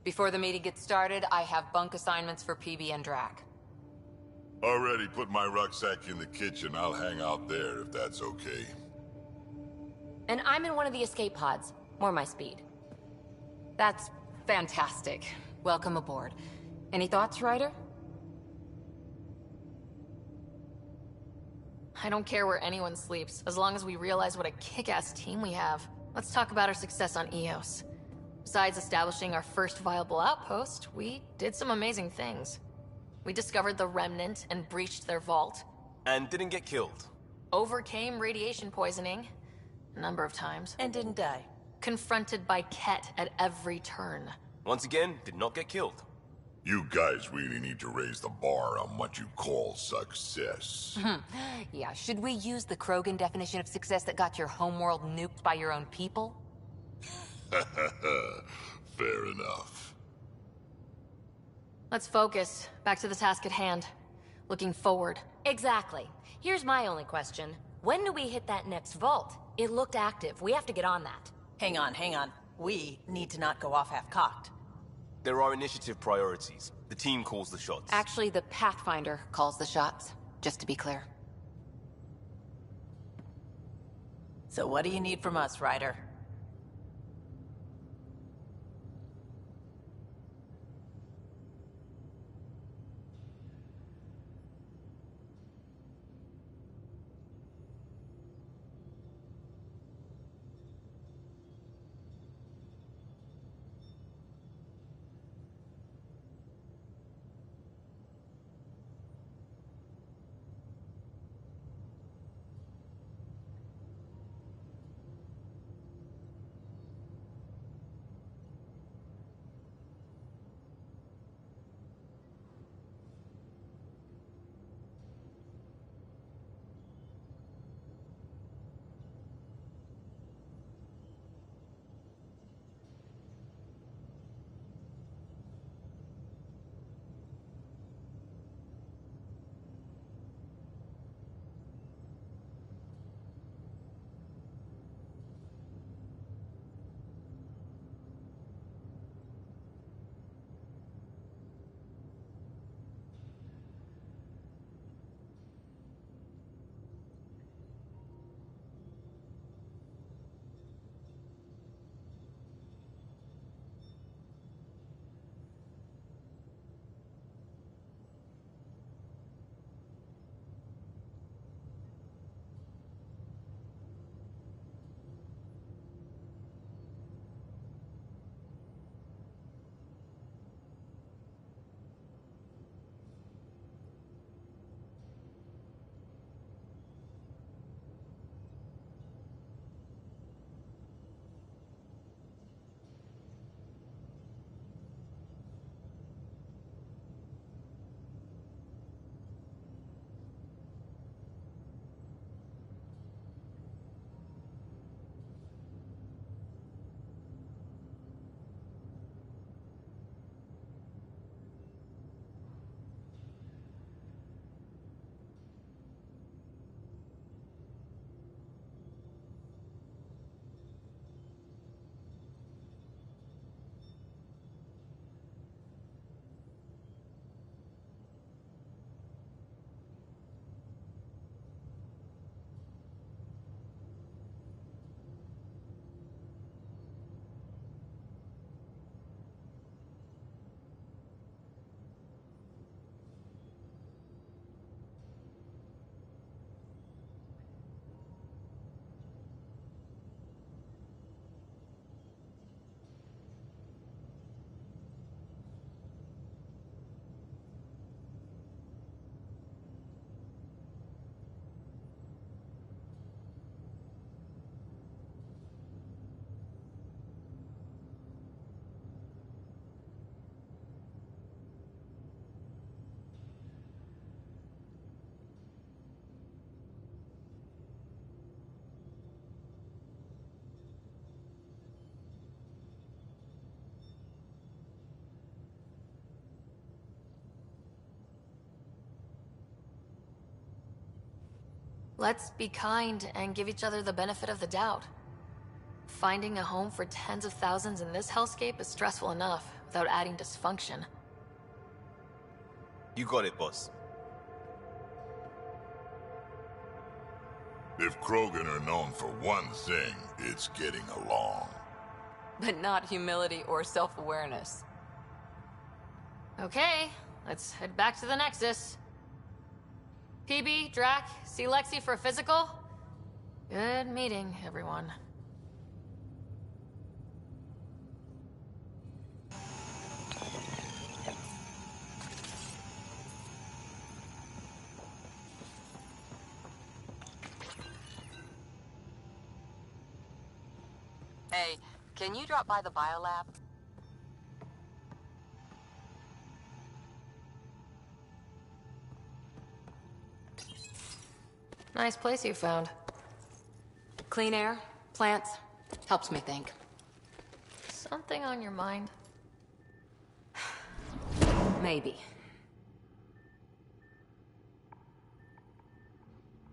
Before the meeting gets started, I have bunk assignments for PB and Drac. Already put my rucksack in the kitchen. I'll hang out there if that's okay. And I'm in one of the escape pods. More my speed. That's fantastic. Welcome aboard. Any thoughts, Ryder? I don't care where anyone sleeps, as long as we realize what a kick-ass team we have. Let's talk about our success on Eos. Besides establishing our first viable outpost, we did some amazing things. We discovered the Remnant and breached their vault. And didn't get killed. Overcame radiation poisoning. A number of times. And didn't die. Confronted by Ket at every turn. Once again, did not get killed. You guys really need to raise the bar on what you call success. Yeah, should we use the Krogan definition of success that got your homeworld nuked by your own people? Fair enough. Let's focus. Back to the task at hand. Looking forward. Exactly. Here's my only question. When do we hit that next vault? It looked active. We have to get on that. Hang on, hang on. We need to not go off half-cocked. There are initiative priorities. The team calls the shots. Actually, the Pathfinder calls the shots, just to be clear. So what do you need from us, Ryder? Let's be kind and give each other the benefit of the doubt. Finding a home for tens of thousands in this hellscape is stressful enough without adding dysfunction. You got it, boss. If Krogan are known for one thing, it's getting along. But not humility or self-awareness. Okay, let's head back to the Nexus. PB, Drac, see Lexi for a physical? Good meeting, everyone. Hey, can you drop by the biolab? Nice place you found. Clean air, plants, helps me think. Something on your mind? Maybe.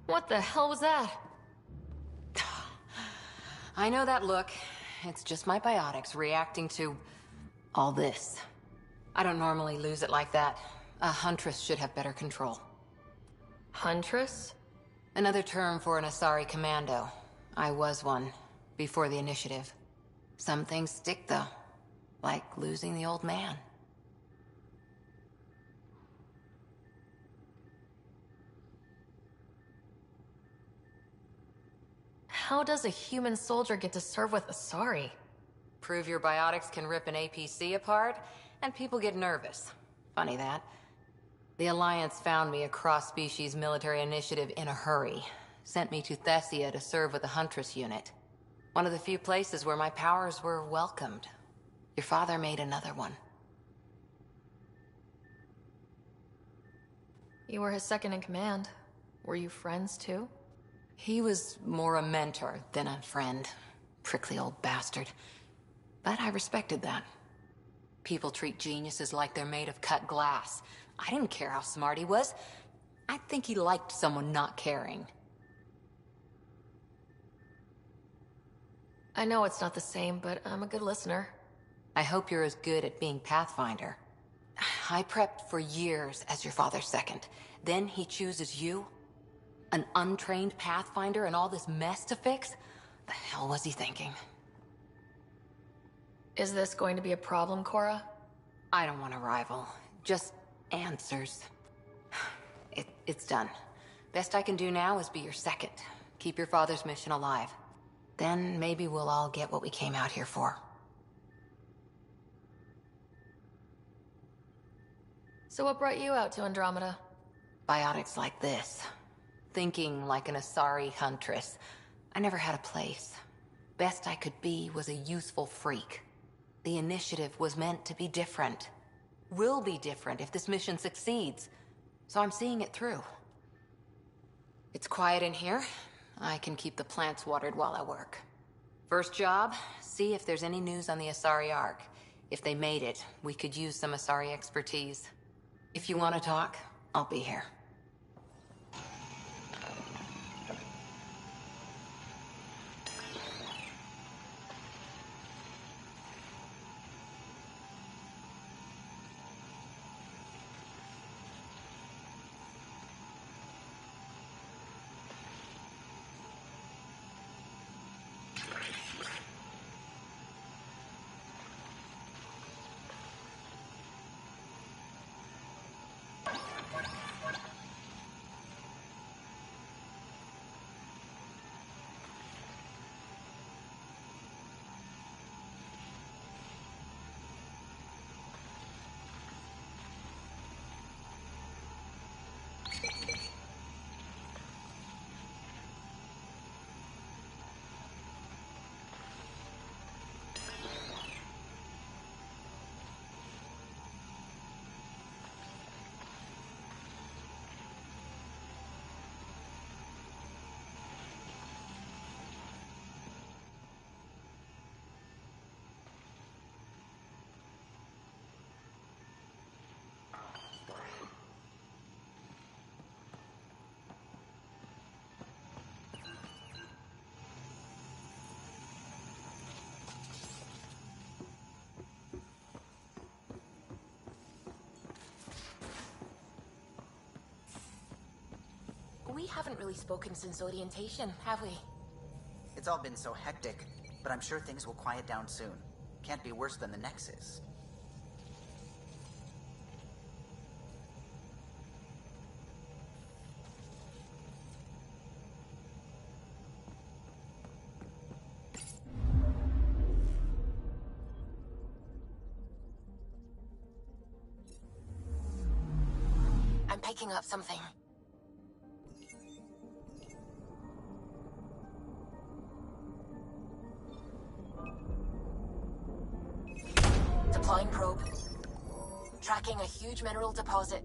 What the hell was that? I know that look. It's just my biotics reacting to all this. I don't normally lose it like that. A huntress should have better control. Huntress? Another term for an Asari commando. I was one, before the initiative. Some things stick, though. Like losing the old man. How does a human soldier get to serve with Asari? Prove your biotics can rip an APC apart, and people get nervous. Funny that. The Alliance found me a cross-species military initiative in a hurry. Sent me to Thessia to serve with the Huntress unit. One of the few places where my powers were welcomed. Your father made another one. You were his second in command. Were you friends, too? He was more a mentor than a friend. Prickly old bastard. But I respected that. People treat geniuses like they're made of cut glass. I didn't care how smart he was. I think he liked someone not caring. I know it's not the same, but I'm a good listener. I hope you're as good at being Pathfinder. I prepped for years as your father's second. Then he chooses you? An untrained Pathfinder and all this mess to fix? The hell was he thinking? Is this going to be a problem, Cora? I don't want a rival. Just answers. It's done. Best I can do now is be your second. Keep your father's mission alive. Then maybe we'll all get what we came out here for. So what brought you out to Andromeda? Biotics like this. Thinking like an Asari huntress. I never had a place. Best I could be was a useful freak. The initiative was meant to be different. Will be different if this mission succeeds. So I'm seeing it through. It's quiet in here. I can keep the plants watered while I work. First job, see if there's any news on the Asari Ark. If they made it, we could use some Asari expertise. If you want to talk, I'll be here. haven't really spoken since orientation, have we? It's all been so hectic, but I'm sure things will quiet down soon. Can't be worse than the Nexus. I'm picking up something. Deploying probe. Tracking a huge mineral deposit.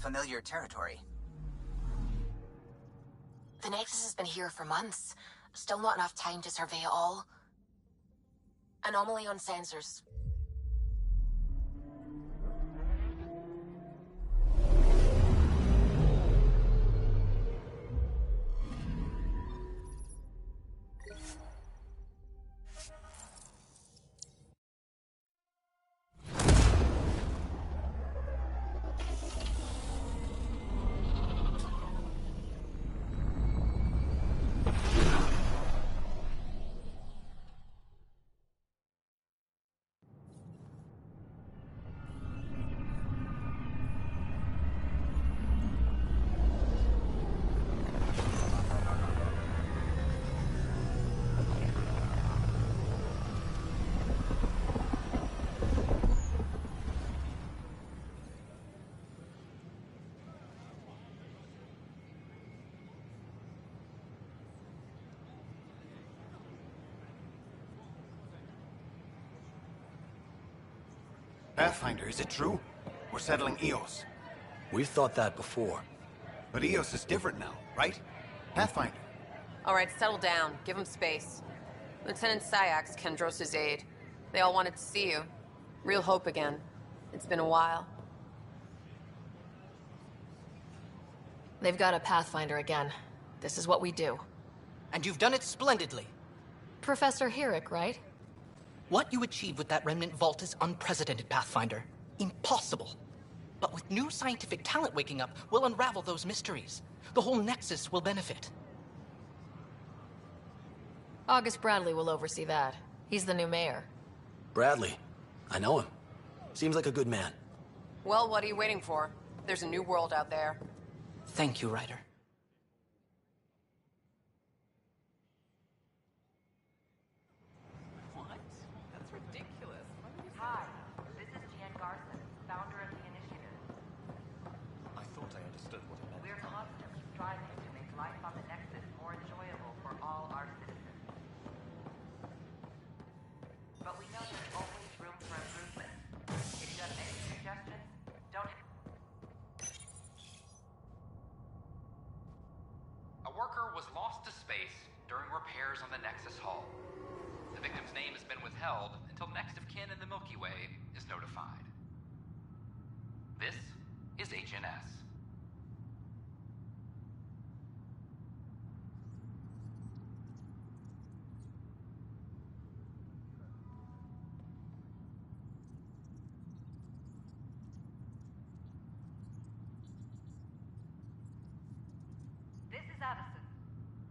Familiar territory. The Nexus has been here for months. Still not enough time to survey it all. Anomaly on sensors. Pathfinder, is it true? We're settling Eos. We've thought that before. But Eos is different now, right? Pathfinder. All right, settle down. Give him space. Lieutenant Syax, Kendros' aide. They all wanted to see you. Real hope again. It's been a while. They've got a Pathfinder again. This is what we do. And you've done it splendidly. Professor Herrick, right? What you achieved with that remnant vault is unprecedented, Pathfinder. Impossible. But with new scientific talent waking up, we'll unravel those mysteries. The whole Nexus will benefit. August Bradley will oversee that. He's the new mayor. Bradley. I know him. Seems like a good man. Well, what are you waiting for? There's a new world out there. Thank you, Ryder.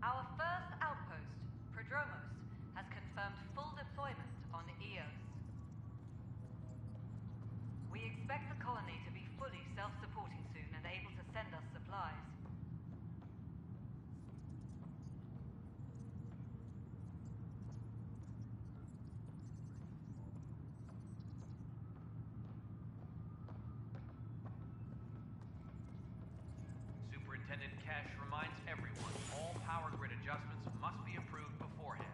Our first outpost, Prodromos, has confirmed full deployment on Eos. We expect the colony to be fully self-supporting soon and able to send us supplies. Superintendent Kesh reminds everyone all power grid adjustments must be approved beforehand.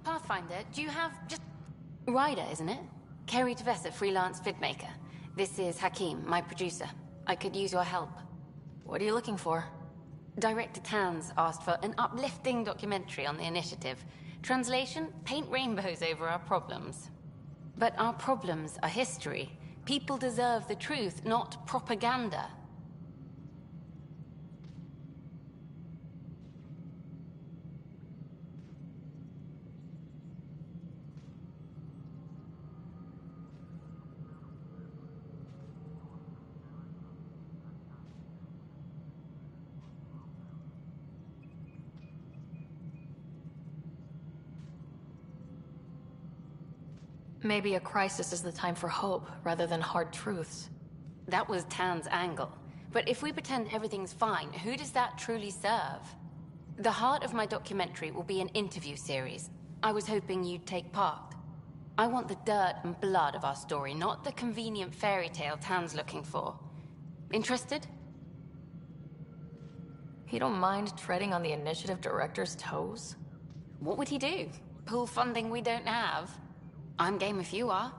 Pathfinder, do you have just... Ryder, isn't it? Kerry Tvessa, freelance vidmaker. This is Hakim, my producer. I could use your help. What are you looking for? Director Tans asked for an uplifting documentary on the initiative. Translation, paint rainbows over our problems. But our problems are history. People deserve the truth, not propaganda. Maybe a crisis is the time for hope, rather than hard truths. That was Tan's angle. But if we pretend everything's fine, who does that truly serve? The heart of my documentary will be an interview series. I was hoping you'd take part. I want the dirt and blood of our story, not the convenient fairy tale Tan's looking for. Interested? You don't mind treading on the initiative director's toes? What would he do? Pull funding we don't have? I'm game if you are.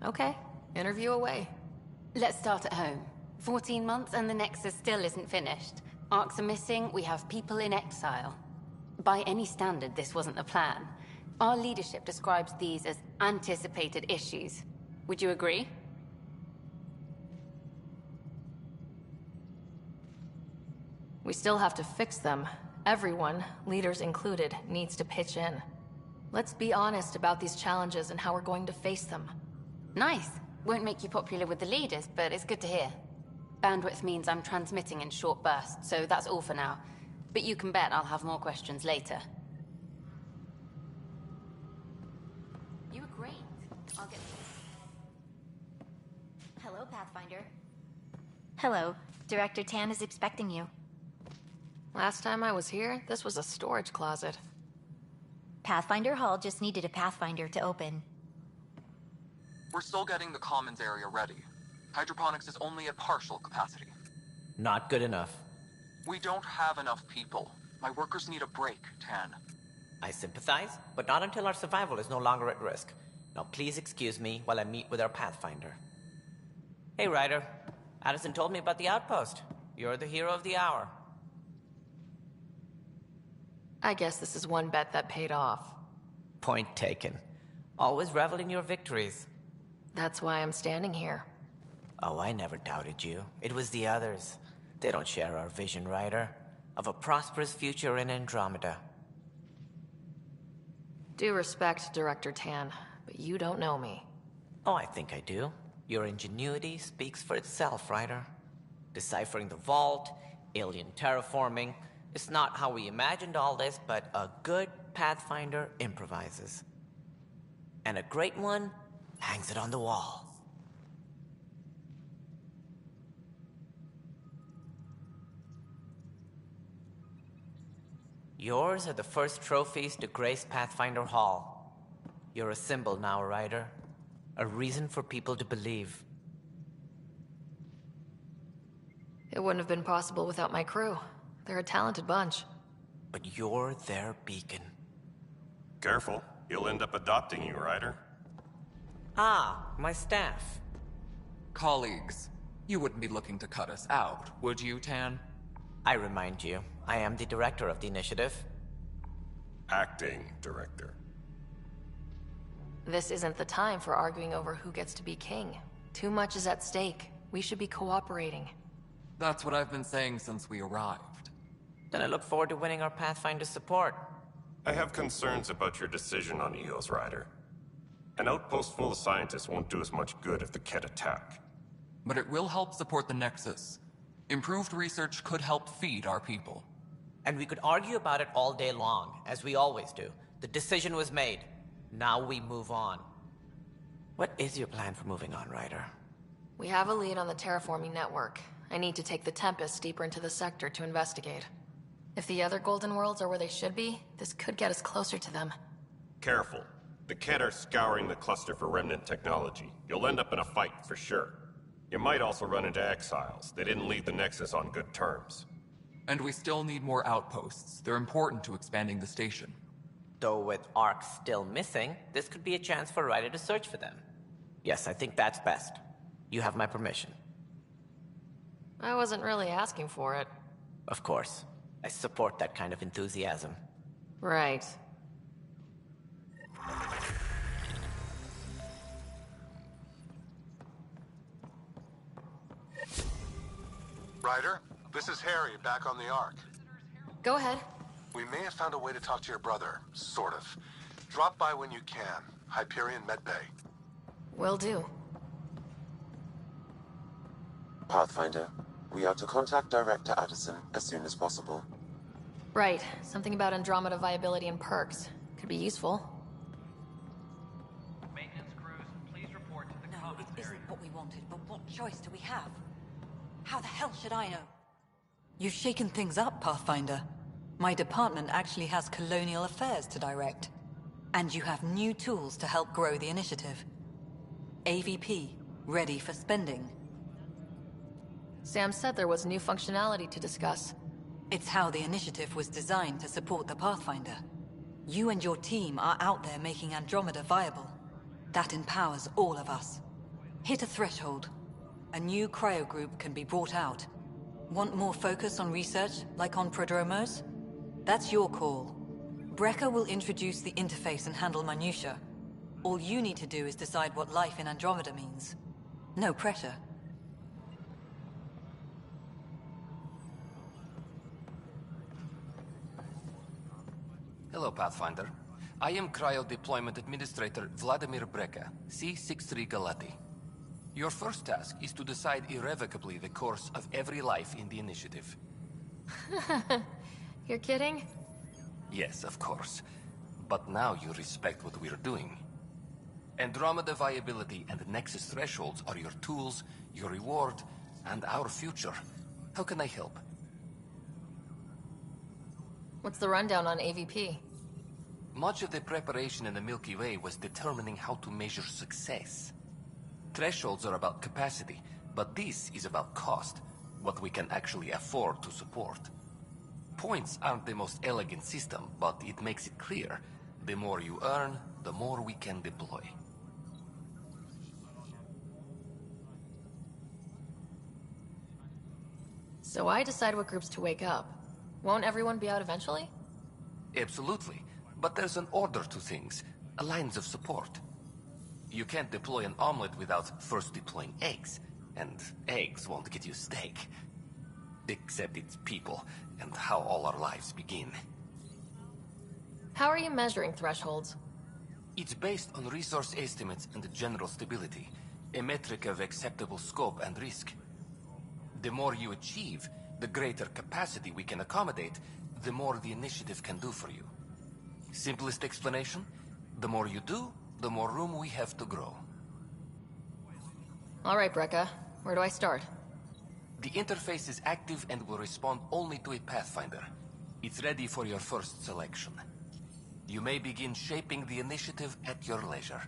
Okay, interview away. Let's start at home. 14 months and the Nexus still isn't finished. Arcs are missing, we have people in exile. By any standard, this wasn't the plan. Our leadership describes these as anticipated issues. Would you agree? We still have to fix them. Everyone, leaders included, needs to pitch in. Let's be honest about these challenges and how we're going to face them. Nice. Won't make you popular with the leaders, but it's good to hear. Bandwidth means I'm transmitting in short bursts, so that's all for now. But you can bet I'll have more questions later. You were great. I'll get... Hello, Pathfinder. Hello. Director Tan is expecting you. Last time I was here, this was a storage closet. Pathfinder Hall just needed a Pathfinder to open. We're still getting the commons area ready. Hydroponics is only at partial capacity. Not good enough. We don't have enough people. My workers need a break, Tan. I sympathize, but not until our survival is no longer at risk. Now please excuse me while I meet with our Pathfinder. Hey, Ryder. Addison told me about the outpost. You're the hero of the hour. I guess this is one bet that paid off. Point taken. Always revel in your victories. That's why I'm standing here. Oh, I never doubted you. It was the others. They don't share our vision, Ryder, of a prosperous future in Andromeda. Due respect, Director Tan, but you don't know me. Oh, I think I do. Your ingenuity speaks for itself, Ryder. Deciphering the vault, alien terraforming. It's not how we imagined all this, but a good Pathfinder improvises. And a great one hangs it on the wall. Yours are the first trophies to grace Pathfinder Hall. You're a symbol now, Ryder. A reason for people to believe. It wouldn't have been possible without my crew. They're a talented bunch. But you're their beacon. Careful. He'll end up adopting you, Ryder. Ah, my staff. Colleagues, you wouldn't be looking to cut us out, would you, Tan? I remind you, I am the director of the initiative. Acting director. This isn't the time for arguing over who gets to be king. Too much is at stake. We should be cooperating. That's what I've been saying since we arrived. Then I look forward to winning our Pathfinder support. I have concerns about your decision on Eos, Ryder. An outpost full of scientists won't do us much good if the Ket attack. But it will help support the Nexus. Improved research could help feed our people. And we could argue about it all day long, as we always do. The decision was made. Now we move on. What is your plan for moving on, Ryder? We have a lead on the terraforming network. I need to take the Tempest deeper into the sector to investigate. If the other Golden Worlds are where they should be, this could get us closer to them. Careful. The Kett are scouring the cluster for remnant technology. You'll end up in a fight for sure. You might also run into exiles. They didn't leave the Nexus on good terms. And we still need more outposts. They're important to expanding the station. Though with Ark still missing, this could be a chance for Ryder to search for them. Yes, I think that's best. You have my permission. I wasn't really asking for it. Of course. I support that kind of enthusiasm. Right. Ryder, this is Harry, back on the Ark. Go ahead. We may have found a way to talk to your brother, sort of. Drop by when you can. Hyperion Medbay. Will do. Pathfinder, we are to contact Director Addison as soon as possible. Right. Something about Andromeda viability and perks. Could be useful. Maintenance crews, please report to the commons It area. isn't what we wanted, but what choice do we have? How the hell should I know? You've shaken things up, Pathfinder. My department actually has colonial affairs to direct. And you have new tools to help grow the initiative. AVP, ready for spending. Sam said there was new functionality to discuss. It's how the initiative was designed to support the Pathfinder. You and your team are out there making Andromeda viable. That empowers all of us. Hit a threshold. A new cryo group can be brought out. Want more focus on research, like on Prodromos? That's your call. Brecker will introduce the interface and handle minutiae. All you need to do is decide what life in Andromeda means. No pressure. Hello, Pathfinder. I am Cryo Deployment Administrator Vladimir Brecker, C-63 Galati. Your first task is to decide irrevocably the course of every life in the initiative. You're kidding? Yes, of course. But now you respect what we're doing. Andromeda viability and Nexus thresholds are your tools, your reward, and our future. How can I help? What's the rundown on AVP? Much of the preparation in the Milky Way was determining how to measure success. Thresholds are about capacity, but this is about cost, what we can actually afford to support. Points aren't the most elegant system, but it makes it clear. The more you earn, the more we can deploy. So I decide what groups to wake up. Won't everyone be out eventually? Absolutely. But there's an order to things, lines of support. You can't deploy an omelet without first deploying eggs, and eggs won't get you steak. Except it's people, and how all our lives begin. How are you measuring thresholds? It's based on resource estimates and general stability, a metric of acceptable scope and risk. The more you achieve, the greater capacity we can accommodate, the more the initiative can do for you. Simplest explanation, the more you do, the more room we have to grow. All right, Brekka. Where do I start? The interface is active and will respond only to a Pathfinder. It's ready for your first selection. You may begin shaping the initiative at your leisure.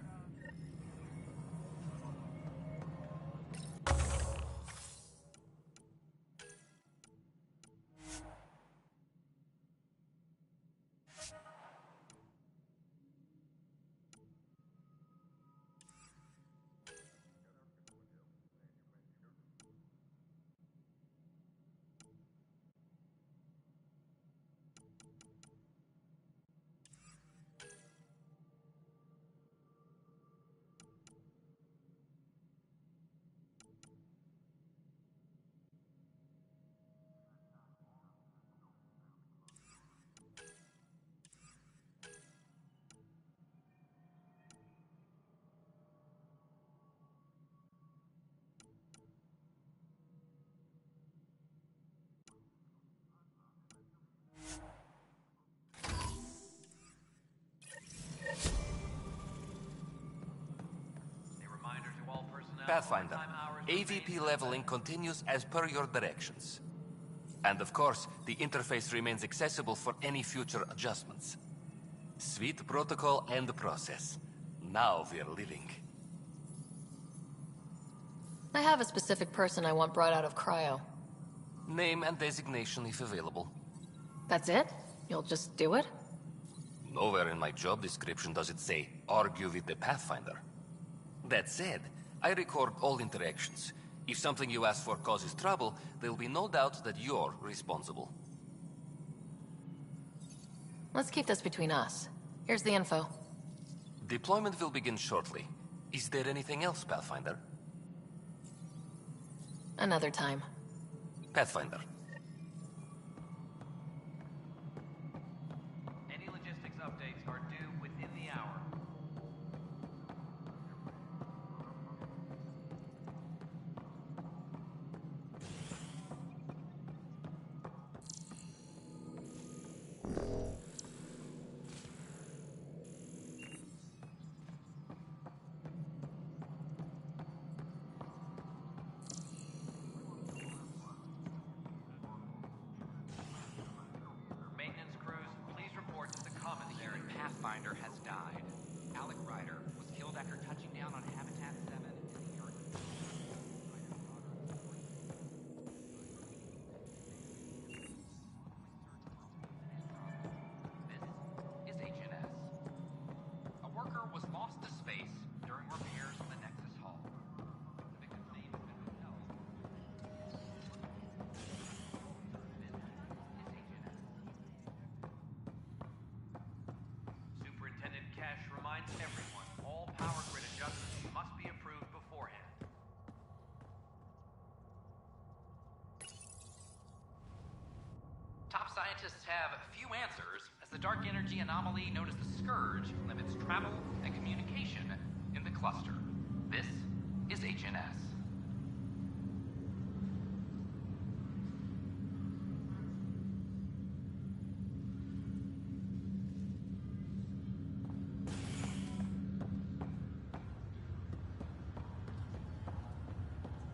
Pathfinder, AVP leveling continues as per your directions. And of course, the interface remains accessible for any future adjustments. Sweet protocol and process. Now we're living. I have a specific person I want brought out of cryo. Name and designation if available. That's it? You'll just do it? Nowhere in my job description does it say, argue with the Pathfinder. That said, I record all interactions. If something you ask for causes trouble, there will be no doubt that you're responsible. Let's keep this between us. Here's the info. Deployment will begin shortly. Is there anything else, Pathfinder? Another time. Pathfinder. Any logistics updates are due within the hour. Maintenance crews, please report to the commissary. Pathfinder has died. Alec Ryder was killed after touching down on Habitat 7 in the Earth. This is HNS. A worker was lost to space during repairs on the Nexus hull. The victim's name has been withheld. Superintendent Cash reminds everyone all power grid adjustments must be approved beforehand. Top scientists have few answers as the dark energy anomaly known as the Scourge limits travel and communication in the cluster. This is HNS.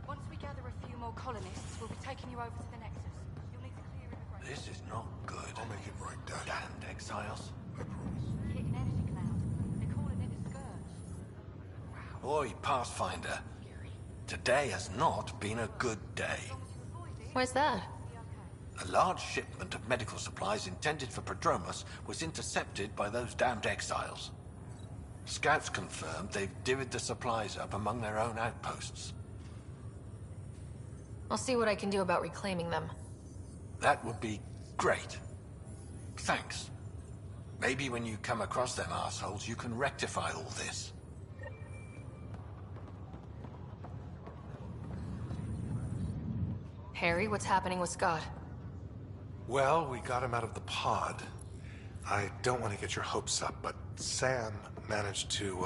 Once we gather a few more colonists, we'll be taking you over to the Nexus. You'll need to clear immigration. This is not good. I'll make it right, Dad. Damned exiles. Hit an energy cloud. They're calling it a scourge. Boy, Pathfinder. Today has not been a good day. Why's that? A large shipment of medical supplies intended for Prodromus was intercepted by those damned exiles. Scouts confirmed they've divvied the supplies up among their own outposts. I'll see what I can do about reclaiming them. That would be great. Thanks. Maybe when you come across them assholes, you can rectify all this. Harry, what's happening with Scott? Well, we got him out of the pod. I don't want to get your hopes up, but Sam managed to,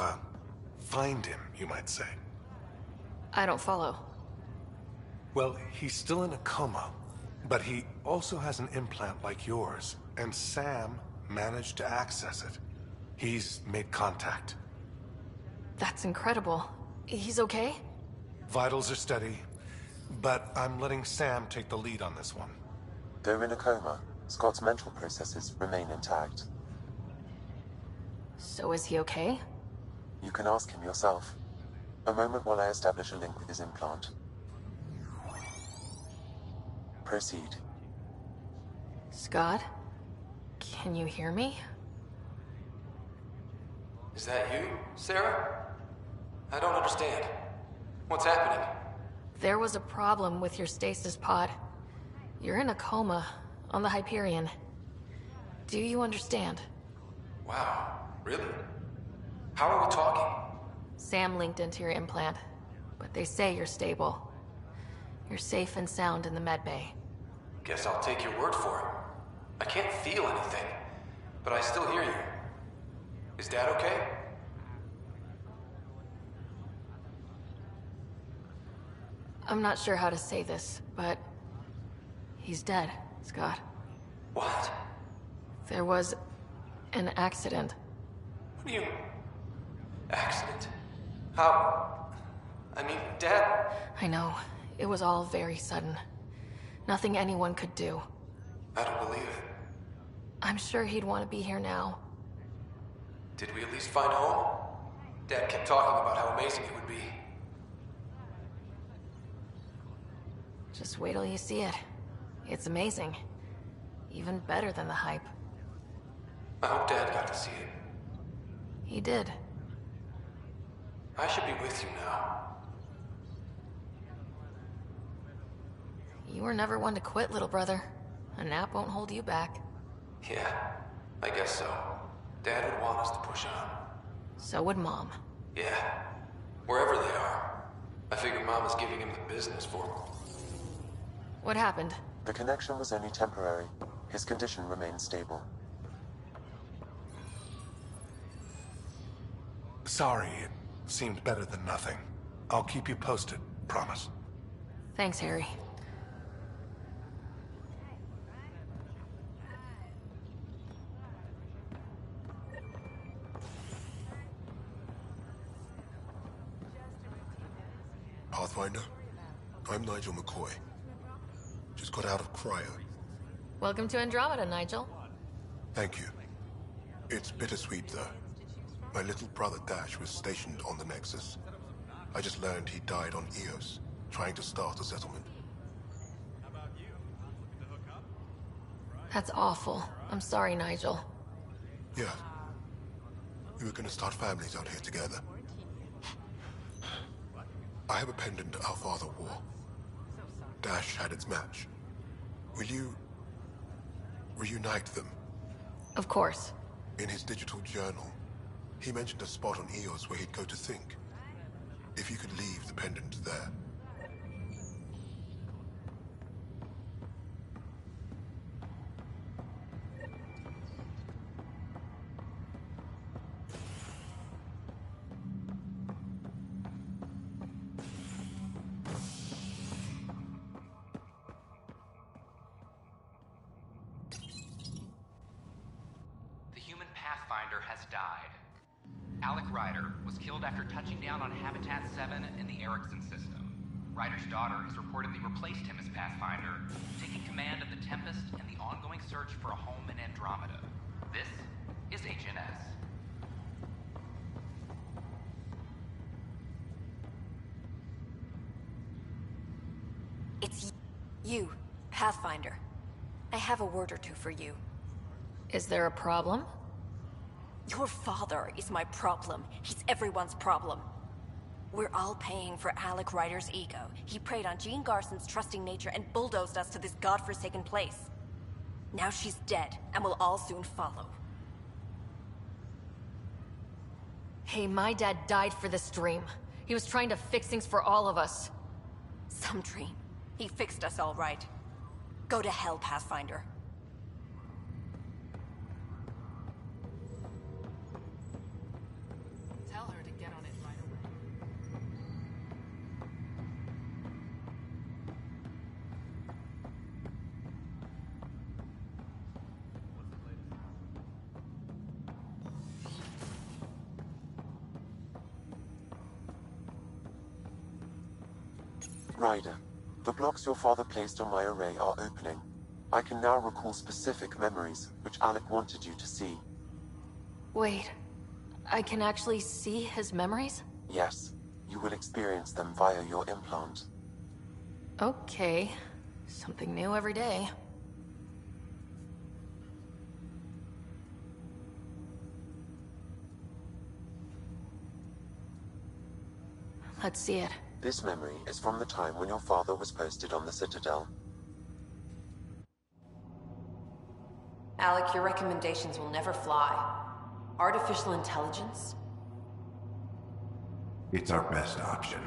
find him, you might say. I don't follow. Well, he's still in a coma, but he also has an implant like yours, and Sam managed to access it. He's made contact. That's incredible. He's okay? Vitals are steady, but I'm letting Sam take the lead on this one. Though in a coma, Scott's mental processes remain intact. So is he okay? You can ask him yourself. A moment while I establish a link with his implant. Proceed. Scott? Can you hear me? Is that you, Sarah? I don't understand. What's happening? There was a problem with your stasis pod. You're in a coma on the Hyperion. Do you understand? Wow, really? How are we talking? Sam linked into your implant, but they say you're stable. You're safe and sound in the medbay. Guess I'll take your word for it. I can't feel anything, but I still hear you. Is Dad okay? I'm not sure how to say this, but he's dead, Scott. What? There was an accident. What do you... Accident? How... I mean, Dad... I know. It was all very sudden. Nothing anyone could do. I don't believe it. I'm sure he'd want to be here now. Did we at least find home? Dad kept talking about how amazing it would be. Just wait till you see it. It's amazing. Even better than the hype. I hope Dad got to see it. He did. I should be with you now. You were never one to quit, little brother. A nap won't hold you back. Yeah, I guess so. Dad would want us to push on. So would Mom. Yeah, wherever they are. I figure Mom is giving him the business for him. What happened? The connection was only temporary. His condition remains stable. Sorry, it seemed better than nothing. I'll keep you posted, promise. Thanks, Harry. Pathfinder, I'm Nigel McCoy. Just got out of cryo. Welcome to Andromeda, Nigel. Thank you. It's bittersweet, though. My little brother Dash was stationed on the Nexus. I just learned he died on Eos, trying to start a settlement. That's awful. I'm sorry, Nigel. Yeah. We were gonna start families out here together. I have a pendant our father wore. Dash had its match. Will you reunite them? Of course. In his digital journal, he mentioned a spot on Eos where he'd go to think. If you could leave the pendant there. The human Pathfinder has died. Alec Ryder was killed after touching down on Habitat 7 in the Erickson system. Ryder's daughter has reportedly replaced him as Pathfinder, taking command of the Tempest and the ongoing search for a home in Andromeda. This is HNS. It's you, Pathfinder. I have a word or two for you. Is there a problem? Your father is my problem. He's everyone's problem. We're all paying for Alec Ryder's ego. He preyed on Jean Garson's trusting nature and bulldozed us to this godforsaken place. Now she's dead, and we'll all soon follow. Hey, my dad died for this dream. He was trying to fix things for all of us. Some dream. He fixed us all right. Go to hell, Pathfinder. Tell her to get on it right away. Ryder, the blocks your father placed on my array are opening. I can now recall specific memories, which Alec wanted you to see. Wait, I can actually see his memories? Yes, you will experience them via your implant. Okay, something new every day. Let's see it. This memory is from the time when your father was posted on the Citadel. Alec, your recommendations will never fly. Artificial intelligence? It's our best option.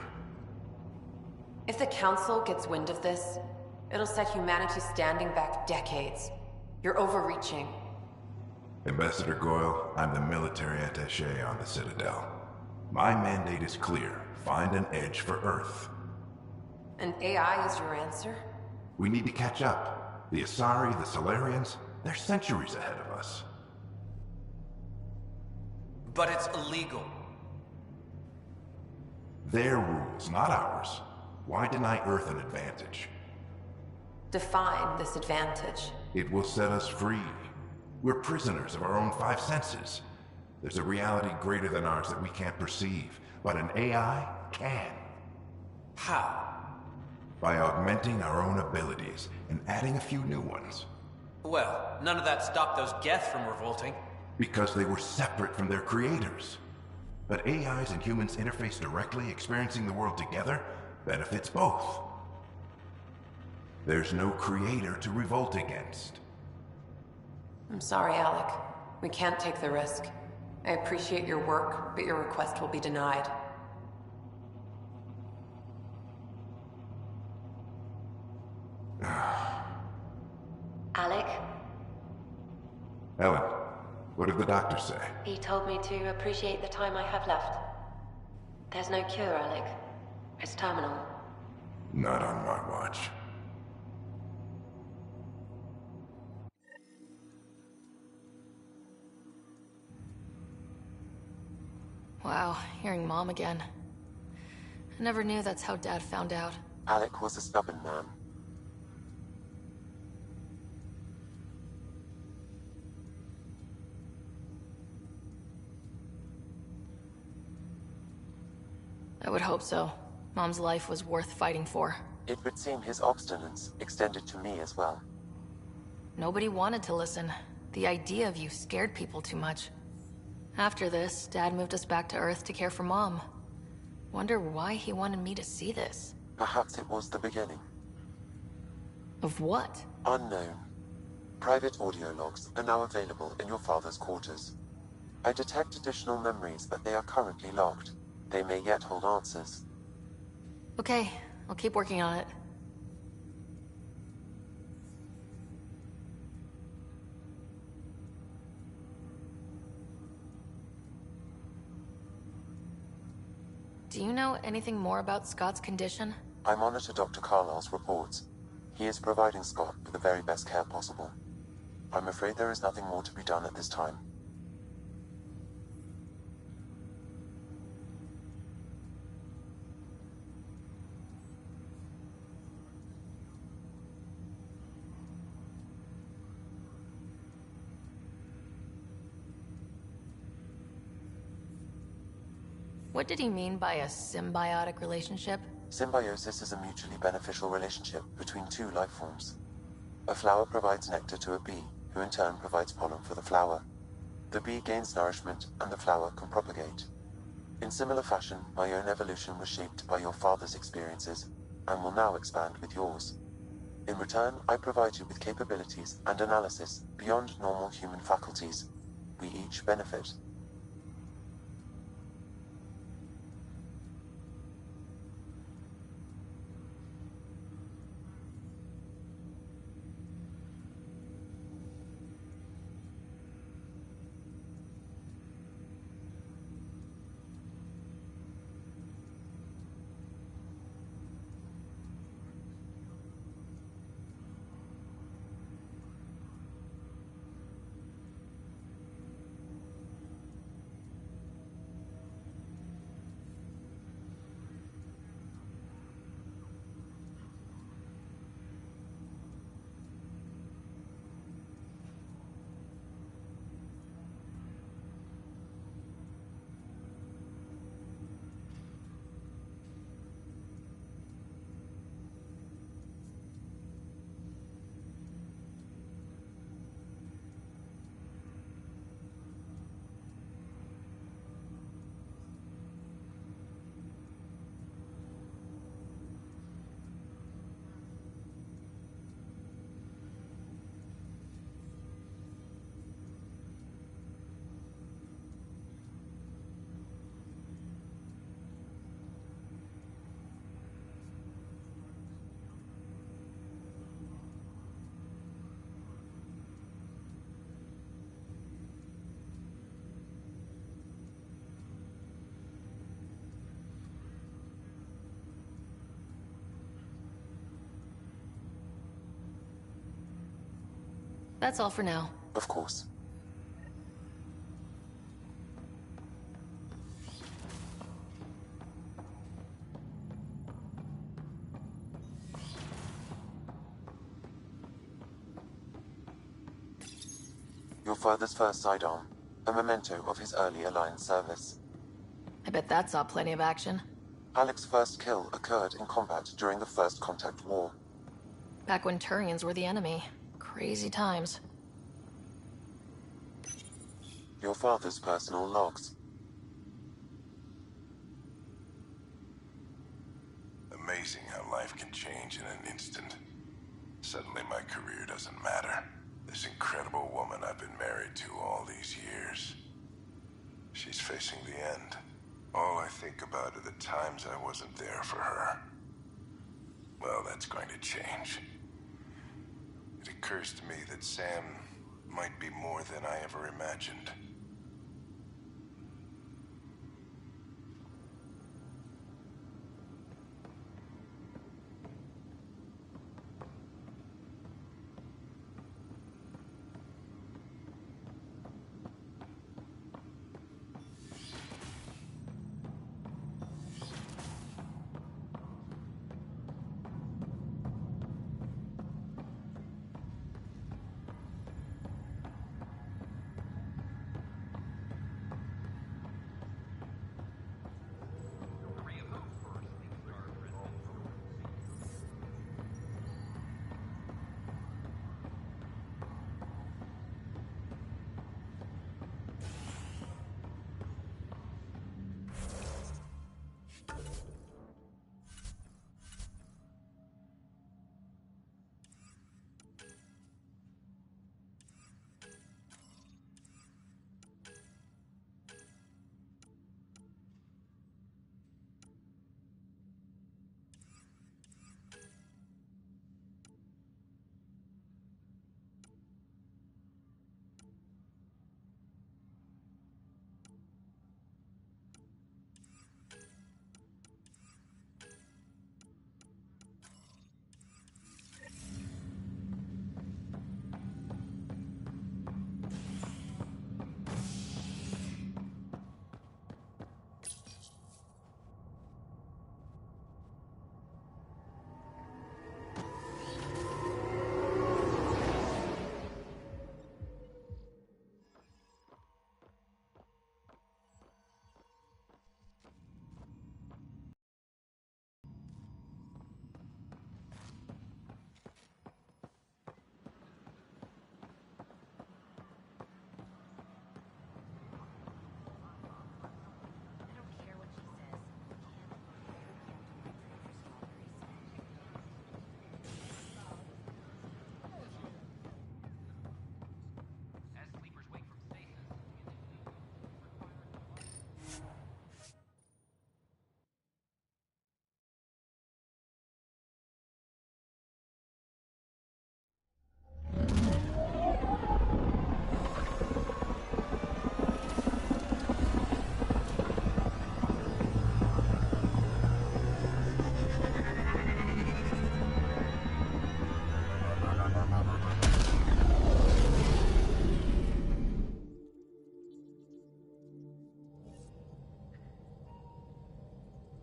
If the Council gets wind of this, it'll set humanity standing back decades. You're overreaching. Ambassador Goyle, I'm the military attaché on the Citadel. My mandate is clear. Find an edge for Earth. And AI is your answer? We need to catch up. The Asari, the Solarians, they're centuries ahead of us. But it's illegal. Their rules, not ours. Why deny Earth an advantage? Define this advantage. It will set us free. We're prisoners of our own five senses. There's a reality greater than ours that we can't perceive, but an AI can. How? By augmenting our own abilities and adding a few new ones. Well, none of that stopped those Geth from revolting. Because they were separate from their creators. But AIs and humans interface directly, experiencing the world together, benefits both. There's no creator to revolt against. I'm sorry, Alec. We can't take the risk. I appreciate your work, but your request will be denied. Alec? Ellen, what did the doctor say? He told me to appreciate the time I have left. There's no cure, Alec. It's terminal. Not on my watch. Wow, hearing Mom again. I never knew that's how Dad found out. Alec was a stubborn man. I would hope so. Mom's life was worth fighting for. It would seem his obstinance extended to me as well. Nobody wanted to listen. The idea of you scared people too much. After this, Dad moved us back to Earth to care for Mom. Wonder why he wanted me to see this. Perhaps it was the beginning. Of what? Unknown. Private audio logs are now available in your father's quarters. I detect additional memories, but they are currently logged. They may yet hold answers. Okay, I'll keep working on it. Do you know anything more about Scott's condition? I monitor Dr. Carlisle's reports. He is providing Scott with the very best care possible. I'm afraid there is nothing more to be done at this time. What did he mean by a symbiotic relationship? Symbiosis is a mutually beneficial relationship between two life forms. A flower provides nectar to a bee, who in turn provides pollen for the flower. The bee gains nourishment, and the flower can propagate. In similar fashion, my own evolution was shaped by your father's experiences, and will now expand with yours. In return, I provide you with capabilities and analysis beyond normal human faculties. We each benefit. That's all for now. Of course. Your father's first sidearm, a memento of his early Alliance service. I bet that saw plenty of action. Alec's first kill occurred in combat during the First Contact War. Back when Turians were the enemy. Crazy times. Your father's personal logs. Amazing how life can change in an instant. Suddenly my career doesn't matter. This incredible woman I've been married to all these years. She's facing the end. All I think about are the times I wasn't there for her. Well, that's going to change. It occurs to me that Sam might be more than I ever imagined.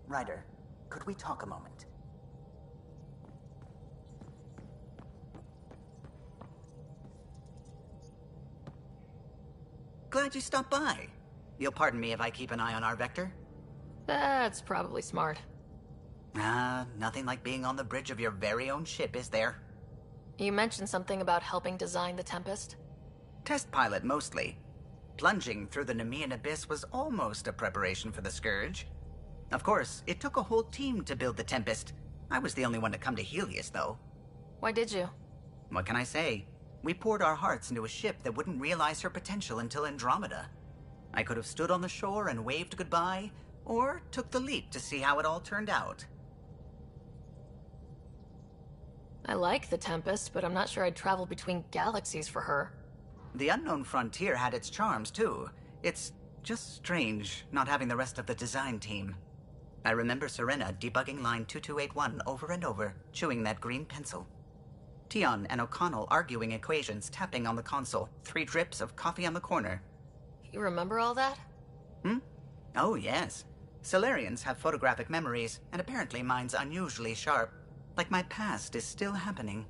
Ryder, could we talk a moment? Glad you stopped by. You'll pardon me if I keep an eye on our vector? That's probably smart. Nothing like being on the bridge of your very own ship, is there? You mentioned something about helping design the Tempest? Test pilot, mostly. Plunging through the Nemean abyss was almost a preparation for the Scourge. Of course, it took a whole team to build the Tempest. I was the only one to come to Helios, though. Why did you? What can I say? We poured our hearts into a ship that wouldn't realize her potential until Andromeda. I could have stood on the shore and waved goodbye, or took the leap to see how it all turned out. I like the Tempest, but I'm not sure I'd travel between galaxies for her. The unknown frontier had its charms, too. It's just strange not having the rest of the design team. I remember Serena debugging line 2281 over and over, chewing that green pencil. Tion and O'Connell arguing equations, tapping on the console, 3 drips of coffee on the corner. You remember all that? Oh, yes. Solarians have photographic memories, and apparently mine's unusually sharp. Like my past is still happening.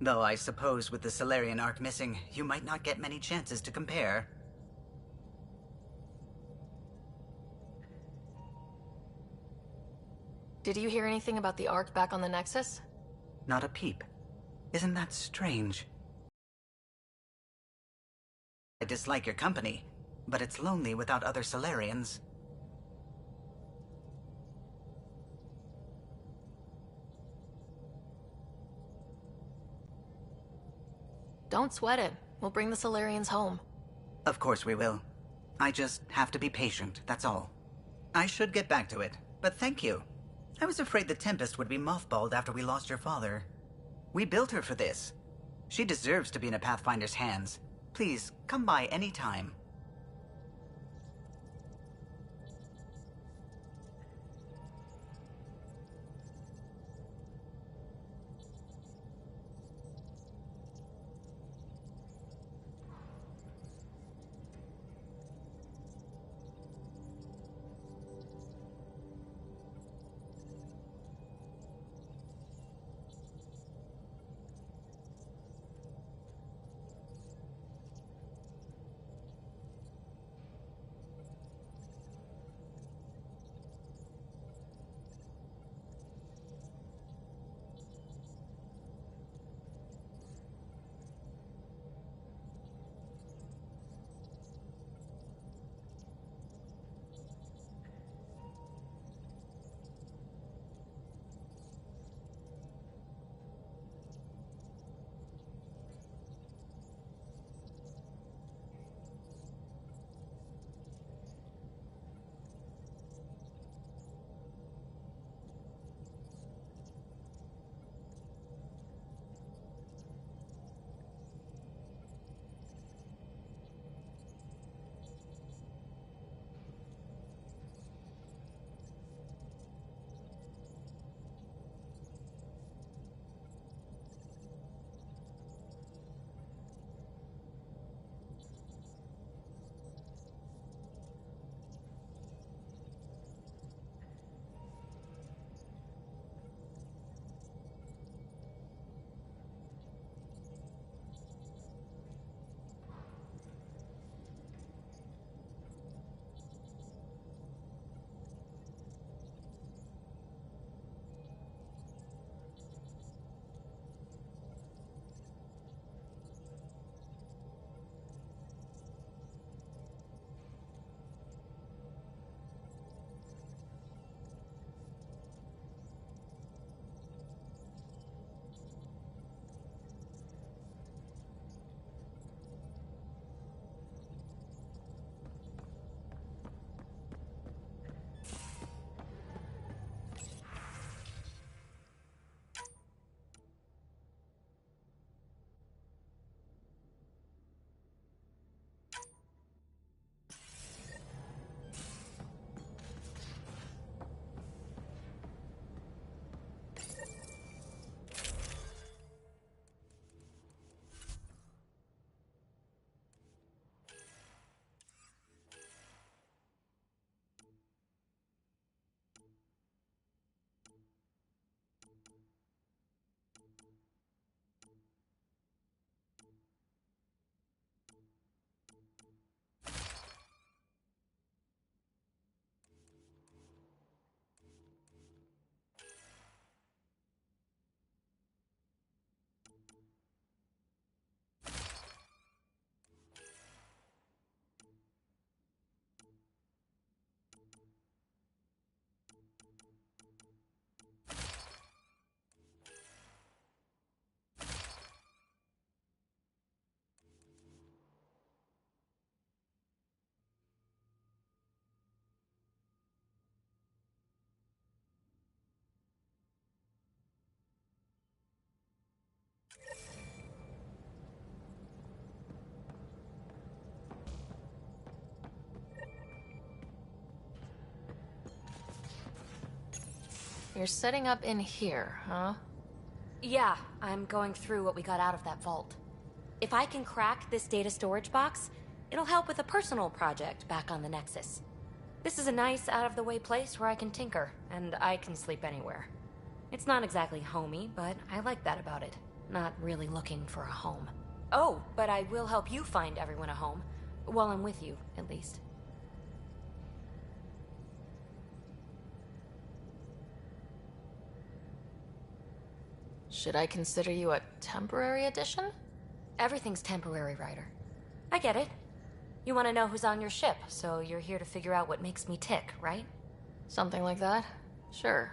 Though I suppose with the Salarian Ark missing, you might not get many chances to compare. Did you hear anything about the Ark back on the Nexus? Not a peep. Isn't that strange? I dislike your company, but it's lonely without other Salarians. Don't sweat it. We'll bring the Salarians home. Of course we will. I just have to be patient, that's all. I should get back to it, but thank you. I was afraid the Tempest would be mothballed after we lost your father. We built her for this. She deserves to be in a Pathfinder's hands. Please, come by any time. You're setting up in here, huh? Yeah, I'm going through what we got out of that vault. If I can crack this data storage box, it'll help with a personal project back on the Nexus. This is a nice, out-of-the-way place where I can tinker, and I can sleep anywhere. It's not exactly homey, but I like that about it. not really looking for a home. Oh, but I will help you find everyone a home. While I'm with you, at least. Should I consider you a temporary addition? Everything's temporary, Ryder. I get it. You want to know who's on your ship, so you're here to figure out what makes me tick, right? Something like that? Sure.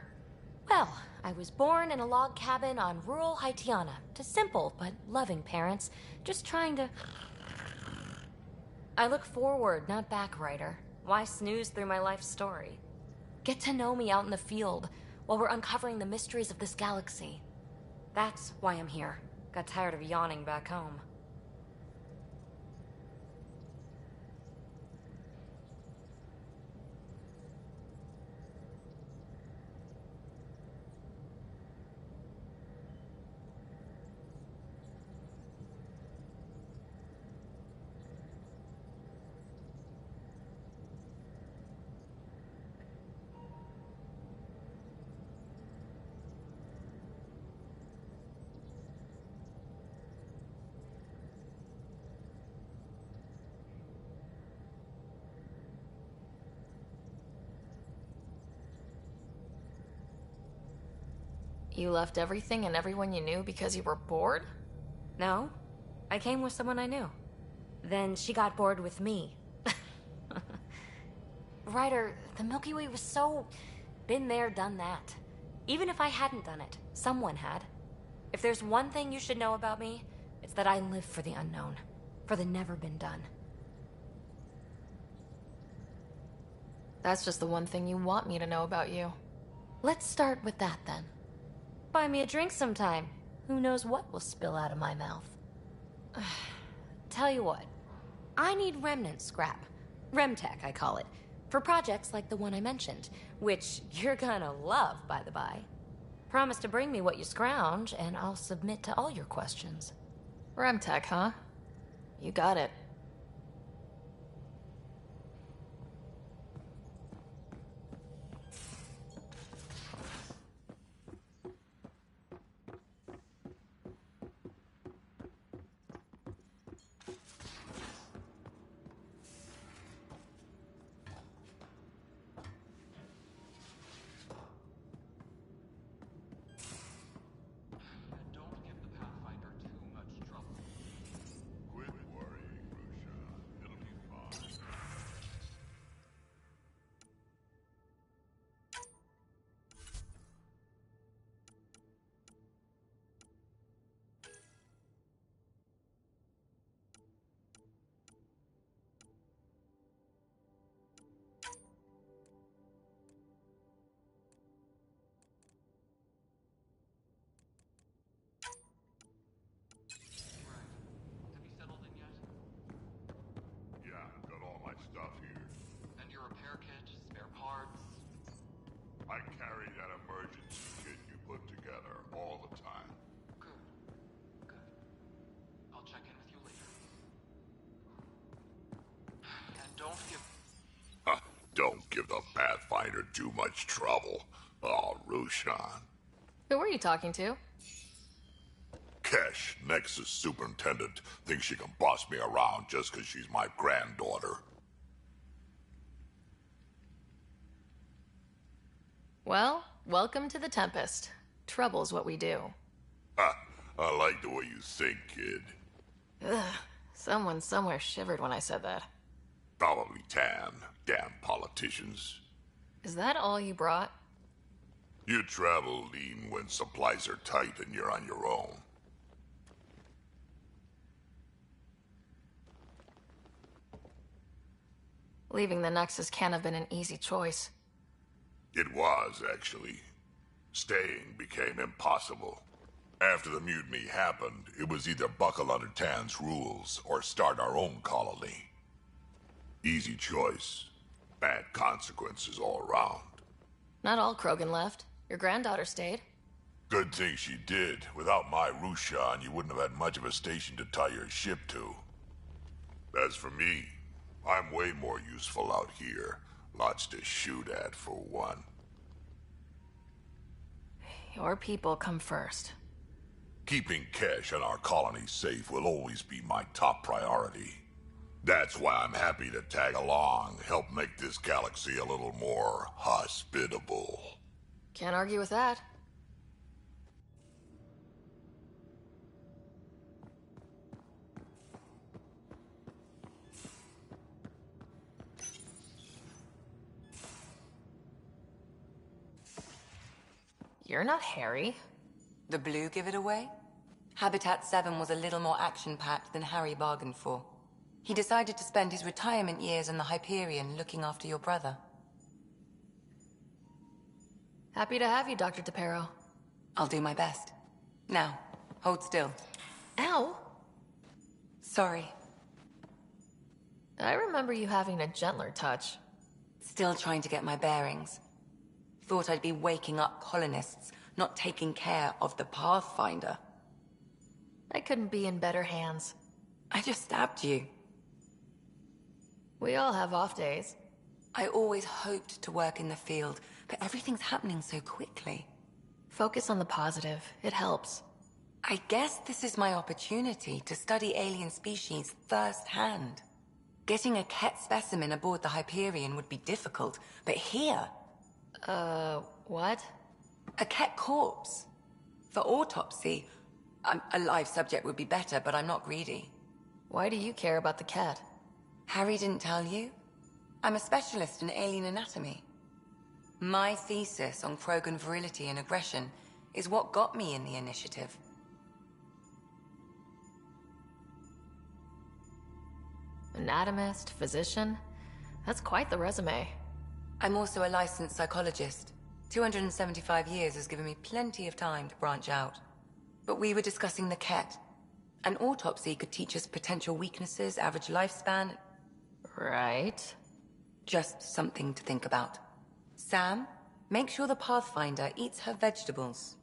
Well, I was born in a log cabin on rural Haitiana to simple but loving parents, just trying to... I look forward, not back, Ryder. Why snooze through my life story? Get to know me out in the field while we're uncovering the mysteries of this galaxy. That's why I'm here. Got tired of yawning back home. You left everything and everyone you knew because you were bored? No. I came with someone I knew. Then she got bored with me. Ryder, the Milky Way was so... been there, done that. Even if I hadn't done it, someone had. If there's one thing you should know about me, it's that I live for the unknown. For the never been done. That's just the one thing you want me to know about you. Let's start with that, then. Buy me a drink sometime. Who knows what will spill out of my mouth. Tell you what. I need remnant scrap. Remtech, I call it. For projects like the one I mentioned. Which you're gonna love, by the by. Promise to bring me what you scrounge, and I'll submit to all your questions. Remtech, huh? You got it. Stuff here. And your repair kit, spare parts? I carry that emergency kit you put together all the time. Good. I'll check in with you later. And don't give the Pathfinder too much trouble. Oh, Roshan. Who were you talking to? Kesh, Nexus Superintendent, thinks she can boss me around just because she's my granddaughter. Well, welcome to the Tempest. Trouble's what we do. Ha! I like the way you think, kid. Ugh. Someone somewhere shivered when I said that. Probably Tan. Damn politicians. Is that all you brought? You travel lean when supplies are tight and you're on your own. Leaving the Nexus can't have been an easy choice. It was, actually. Staying became impossible. After the mutiny happened, it was either buckle under Tan's rules or start our own colony. Easy choice. Bad consequences all around. Not all Krogan left. Your granddaughter stayed. Good thing she did. Without my Rushan, you wouldn't have had much of a station to tie your ship to. As for me, I'm way more useful out here. Lots to shoot at, for one. Your people come first. Keeping Kesh and our colony safe will always be my top priority. That's why I'm happy to tag along, help make this galaxy a little more hospitable. Can't argue with that. You're not Harry. The blue give it away? Habitat 7 was a little more action-packed than Harry bargained for. He decided to spend his retirement years in the Hyperion looking after your brother. Happy to have you, Dr. DePero. I'll do my best. Now, hold still. Ow! Sorry. I remember you having a gentler touch. Still trying to get my bearings. Thought I'd be waking up colonists, not taking care of the Pathfinder. I couldn't be in better hands. I just stabbed you. We all have off days. I always hoped to work in the field, but everything's happening so quickly. Focus on the positive. It helps. I guess this is my opportunity to study alien species firsthand. Getting a Ket specimen aboard the Hyperion would be difficult, but here... what? A Ket corpse. For autopsy, a live subject would be better, but I'm not greedy. Why do you care about the Ket? Harry didn't tell you? I'm a specialist in alien anatomy. My thesis on Krogan virility and aggression is what got me in the initiative. Anatomist, physician? That's quite the resume. I'm also a licensed psychologist. 275 years has given me plenty of time to branch out. But we were discussing the Ket. An autopsy could teach us potential weaknesses, average lifespan... Right. Just something to think about. Sam, make sure the Pathfinder eats her vegetables.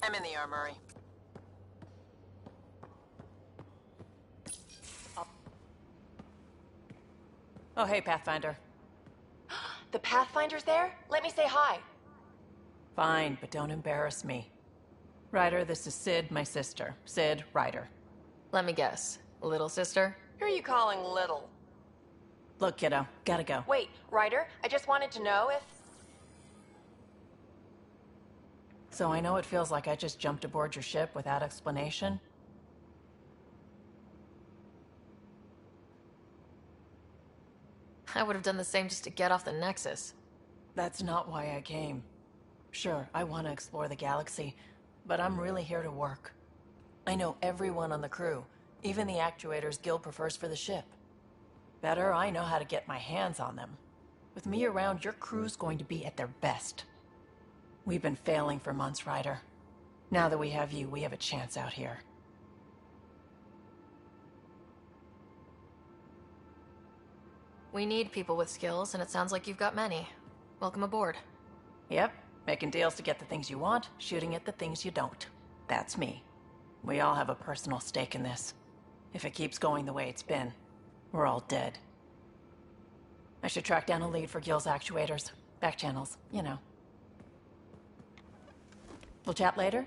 I'm in the armory. Oh, hey, Pathfinder. The Pathfinder's there? Let me say hi. Fine, but don't embarrass me. Ryder, this is Sid, my sister. Sid, Ryder. Let me guess. Little sister? Who are you calling little? Look, kiddo, gotta go. Wait, Ryder, I just wanted to know if... So I know it feels like I just jumped aboard your ship without explanation. I would have done the same just to get off the Nexus. That's not why I came. Sure, I want to explore the galaxy, but I'm really here to work. I know everyone on the crew, even the actuators Gil prefers for the ship. Better, I know how to get my hands on them. With me around, your crew's going to be at their best. We've been failing for months, Ryder. Now that we have you, we have a chance out here. We need people with skills, and it sounds like you've got many. Welcome aboard. Yep, making deals to get the things you want, shooting at the things you don't. That's me. We all have a personal stake in this. If it keeps going the way it's been, we're all dead. I should track down a lead for Gil's actuators. Back channels, you know. We'll chat later?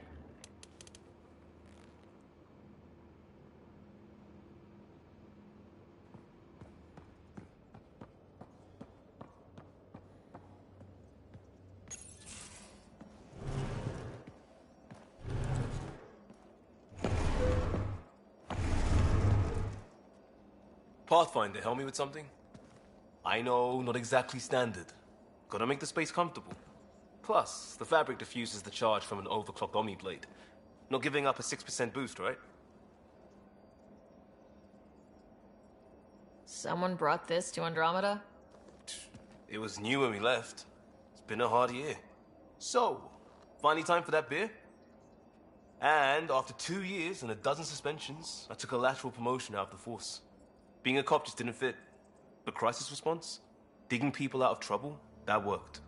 Pathfinder, help me with something? I know, not exactly standard. Gotta make the space comfortable. Plus, the fabric diffuses the charge from an overclocked Omni blade. Not giving up a 6% boost, right? Someone brought this to Andromeda? It was new when we left. It's been a hard year. So, finally time for that beer? And after 2 years and a dozen suspensions, I took a lateral promotion out of the force. Being a cop just didn't fit. But crisis response? Digging people out of trouble? That worked.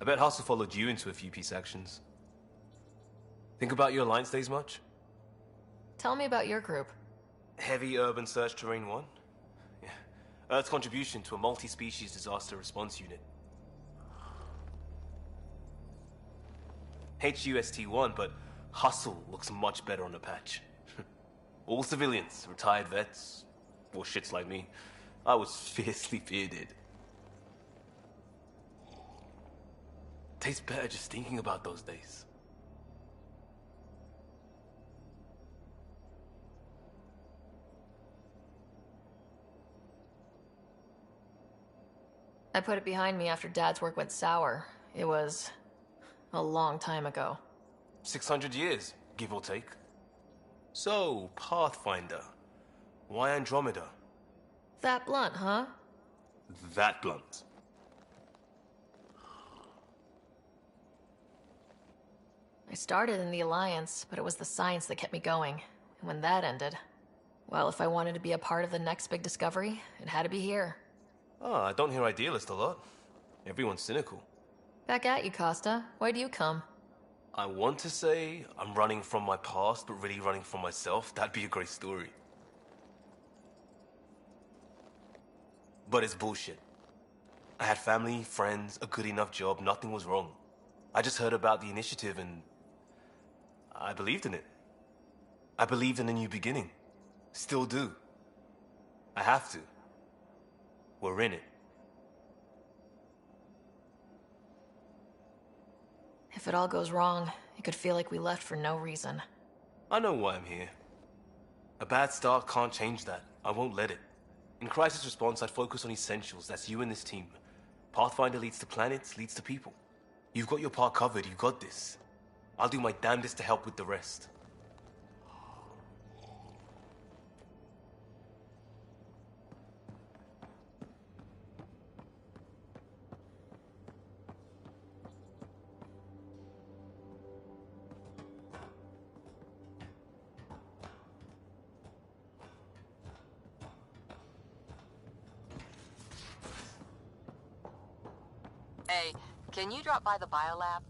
I bet Hustle followed you into a few peace actions. Think about your Alliance days much? Tell me about your group. Heavy Urban Search Terrain 1? Yeah. Earth's contribution to a multi-species disaster response unit. HUST-1, but Hustle looks much better on the patch. All civilians, retired vets, or shits like me. I was fiercely bearded. Tastes better just thinking about those days. I put it behind me after Dad's work went sour. It was a long time ago. 600 years, give or take. So, Pathfinder. Why Andromeda? That blunt, huh? That blunt. I started in the Alliance, but it was the science that kept me going. And when that ended, well, if I wanted to be a part of the next big discovery, it had to be here. Oh, I don't hear Idealist a lot. Everyone's cynical. Back at you, Costa. Why'd you come? I want to say I'm running from my past, but really running from myself. That'd be a great story. But it's bullshit. I had family, friends, a good enough job, nothing was wrong. I just heard about the initiative and I believed in it. I believed in a new beginning. Still do. I have to. We're in it. If it all goes wrong, it could feel like we left for no reason. I know why I'm here. A bad start can't change that. I won't let it. In crisis response, I'd focus on essentials. That's you and this team. Pathfinder leads to planets, leads to people. You've got your part covered. You got this. I'll do my damnedest to help with the rest. Hey, can you drop by the biolab?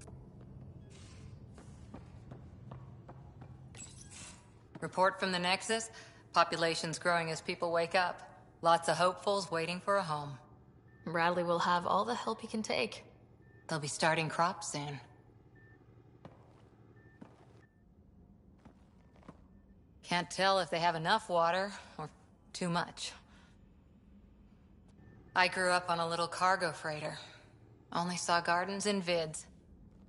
Report from the Nexus. Population's growing as people wake up. Lots of hopefuls waiting for a home. Bradley will have all the help he can take. They'll be starting crops soon. Can't tell if they have enough water or too much. I grew up on a little cargo freighter. Only saw gardens in vids,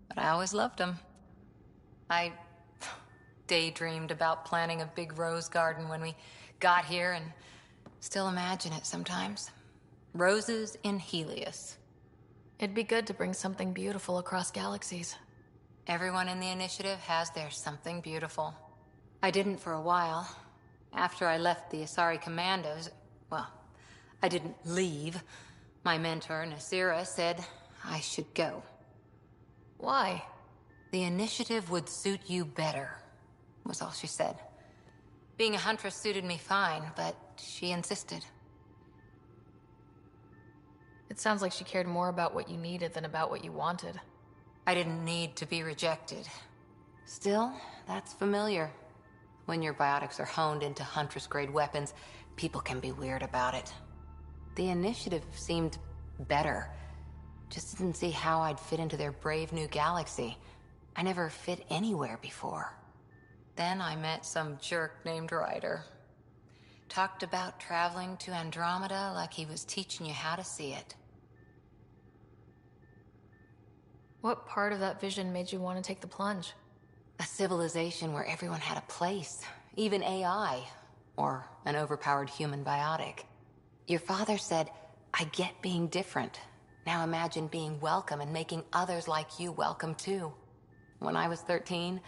but I always loved them. I daydreamed about planting a big rose garden when we got here and still imagine it sometimes. Roses in Helios. It'd be good to bring something beautiful across galaxies. Everyone in the initiative has their something beautiful. I didn't for a while. After I left the Asari Commandos, well, I didn't leave. My mentor, Nasira, said I should go. Why? The initiative would suit you better, was all she said. Being a huntress suited me fine, but she insisted. It sounds like she cared more about what you needed than about what you wanted. I didn't need to be rejected. Still, that's familiar. When your biotics are honed into huntress-grade weapons, people can be weird about it. The initiative seemed better. Just didn't see how I'd fit into their brave new galaxy. I never fit anywhere before. Then I met some jerk named Ryder. Talked about traveling to Andromeda like he was teaching you how to see it. What part of that vision made you want to take the plunge? A civilization where everyone had a place, even AI, or an overpowered human biotic. Your father said, I get being different. Now imagine being welcome and making others like you welcome too. When I was 13,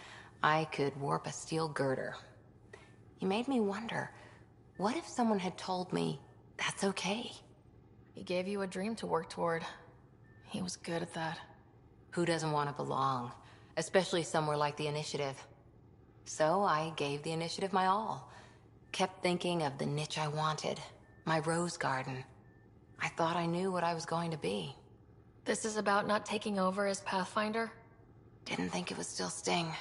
I could warp a steel girder. He made me wonder, what if someone had told me that's okay? He gave you a dream to work toward. He was good at that. Who doesn't want to belong? Especially somewhere like the Initiative. So I gave the Initiative my all. Kept thinking of the niche I wanted. My rose garden. I thought I knew what I was going to be. This is about not taking over as Pathfinder? Didn't think it would still sting.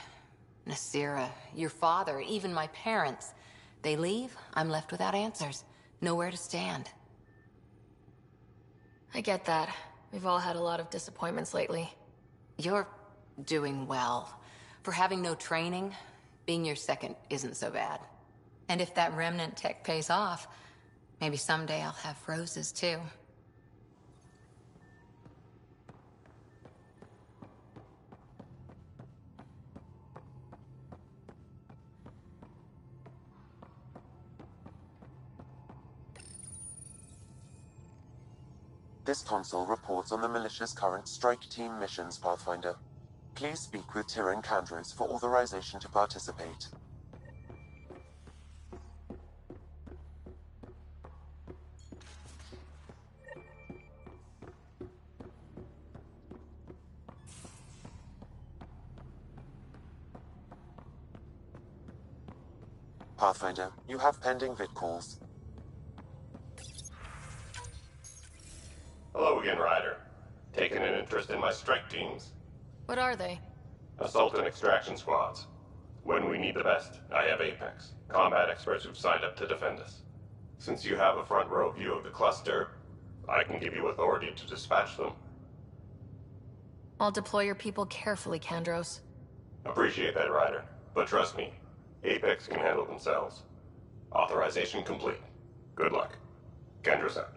Nasira, your father, even my parents. They leave, I'm left without answers. Nowhere to stand. I get that. We've all had a lot of disappointments lately. You're doing well. For having no training, being your second isn't so bad. And if that remnant tech pays off, maybe someday I'll have roses too. This console reports on the militia's current strike team missions, Pathfinder. Please speak with Tyrion Kandros for authorization to participate. Pathfinder, you have pending vid calls. Hello again, Ryder. Taking an interest in my strike teams? What are they? Assault and extraction squads. When we need the best, I have Apex, combat experts who've signed up to defend us. Since you have a front row view of the cluster, I can give you authority to dispatch them. I'll deploy your people carefully, Kandros. Appreciate that, Ryder. But trust me, Apex can handle themselves. Authorization complete. Good luck. Kendra out.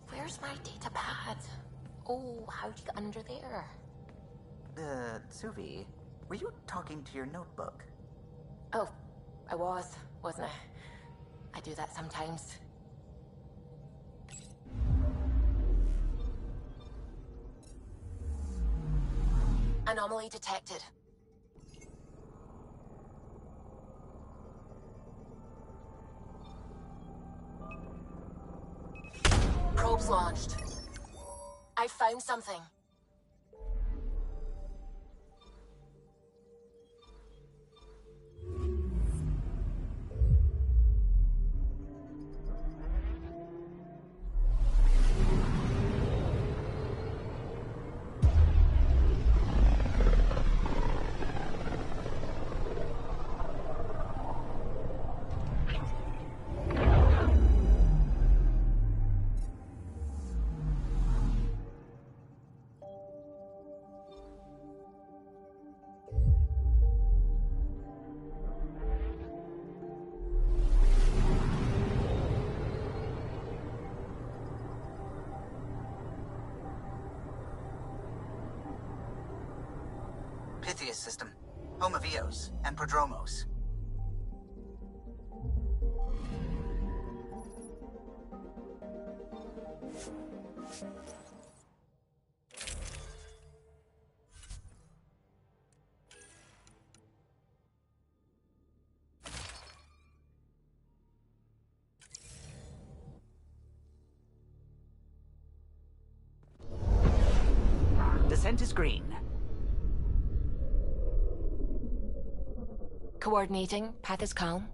Where's my data pad? Oh, how'd you get under there? Suvi, were you talking to your notebook? Oh, I wasn't I? I do that sometimes. Anomaly detected. Probes launched. I found something. Pythias system, home of Eos and Prodromos. scent is green. Coordinating. Path is calm.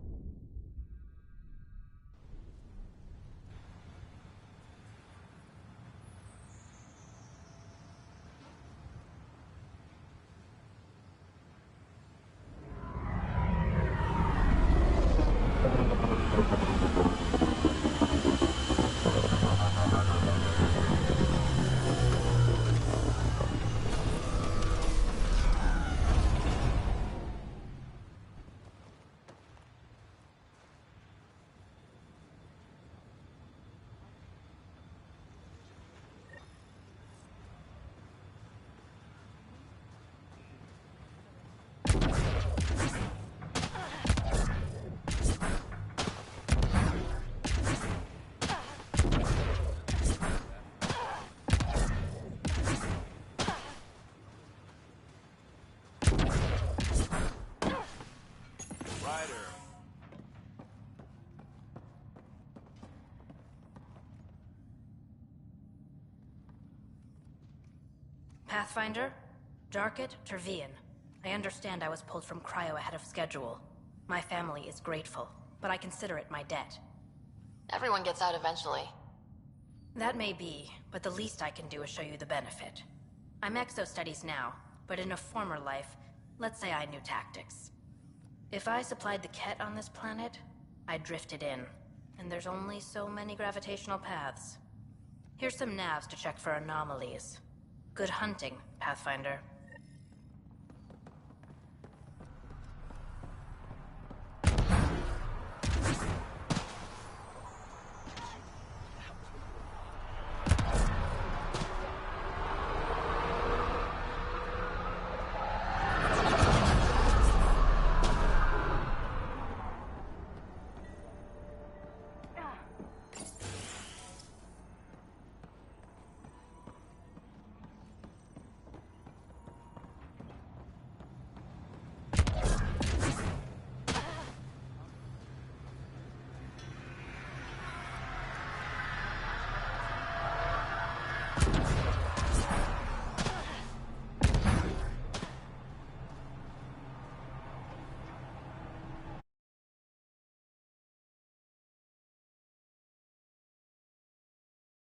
Pathfinder? Jarkett, Tervian. I understand I was pulled from Cryo ahead of schedule. My family is grateful, but I consider it my debt. Everyone gets out eventually. That may be, but the least I can do is show you the benefit. I'm exo-studies now, but in a former life, let's say I knew tactics. If I supplied the Ket on this planet, I drifted in, and there's only so many gravitational paths. Here's some navs to check for anomalies. Good hunting, Pathfinder.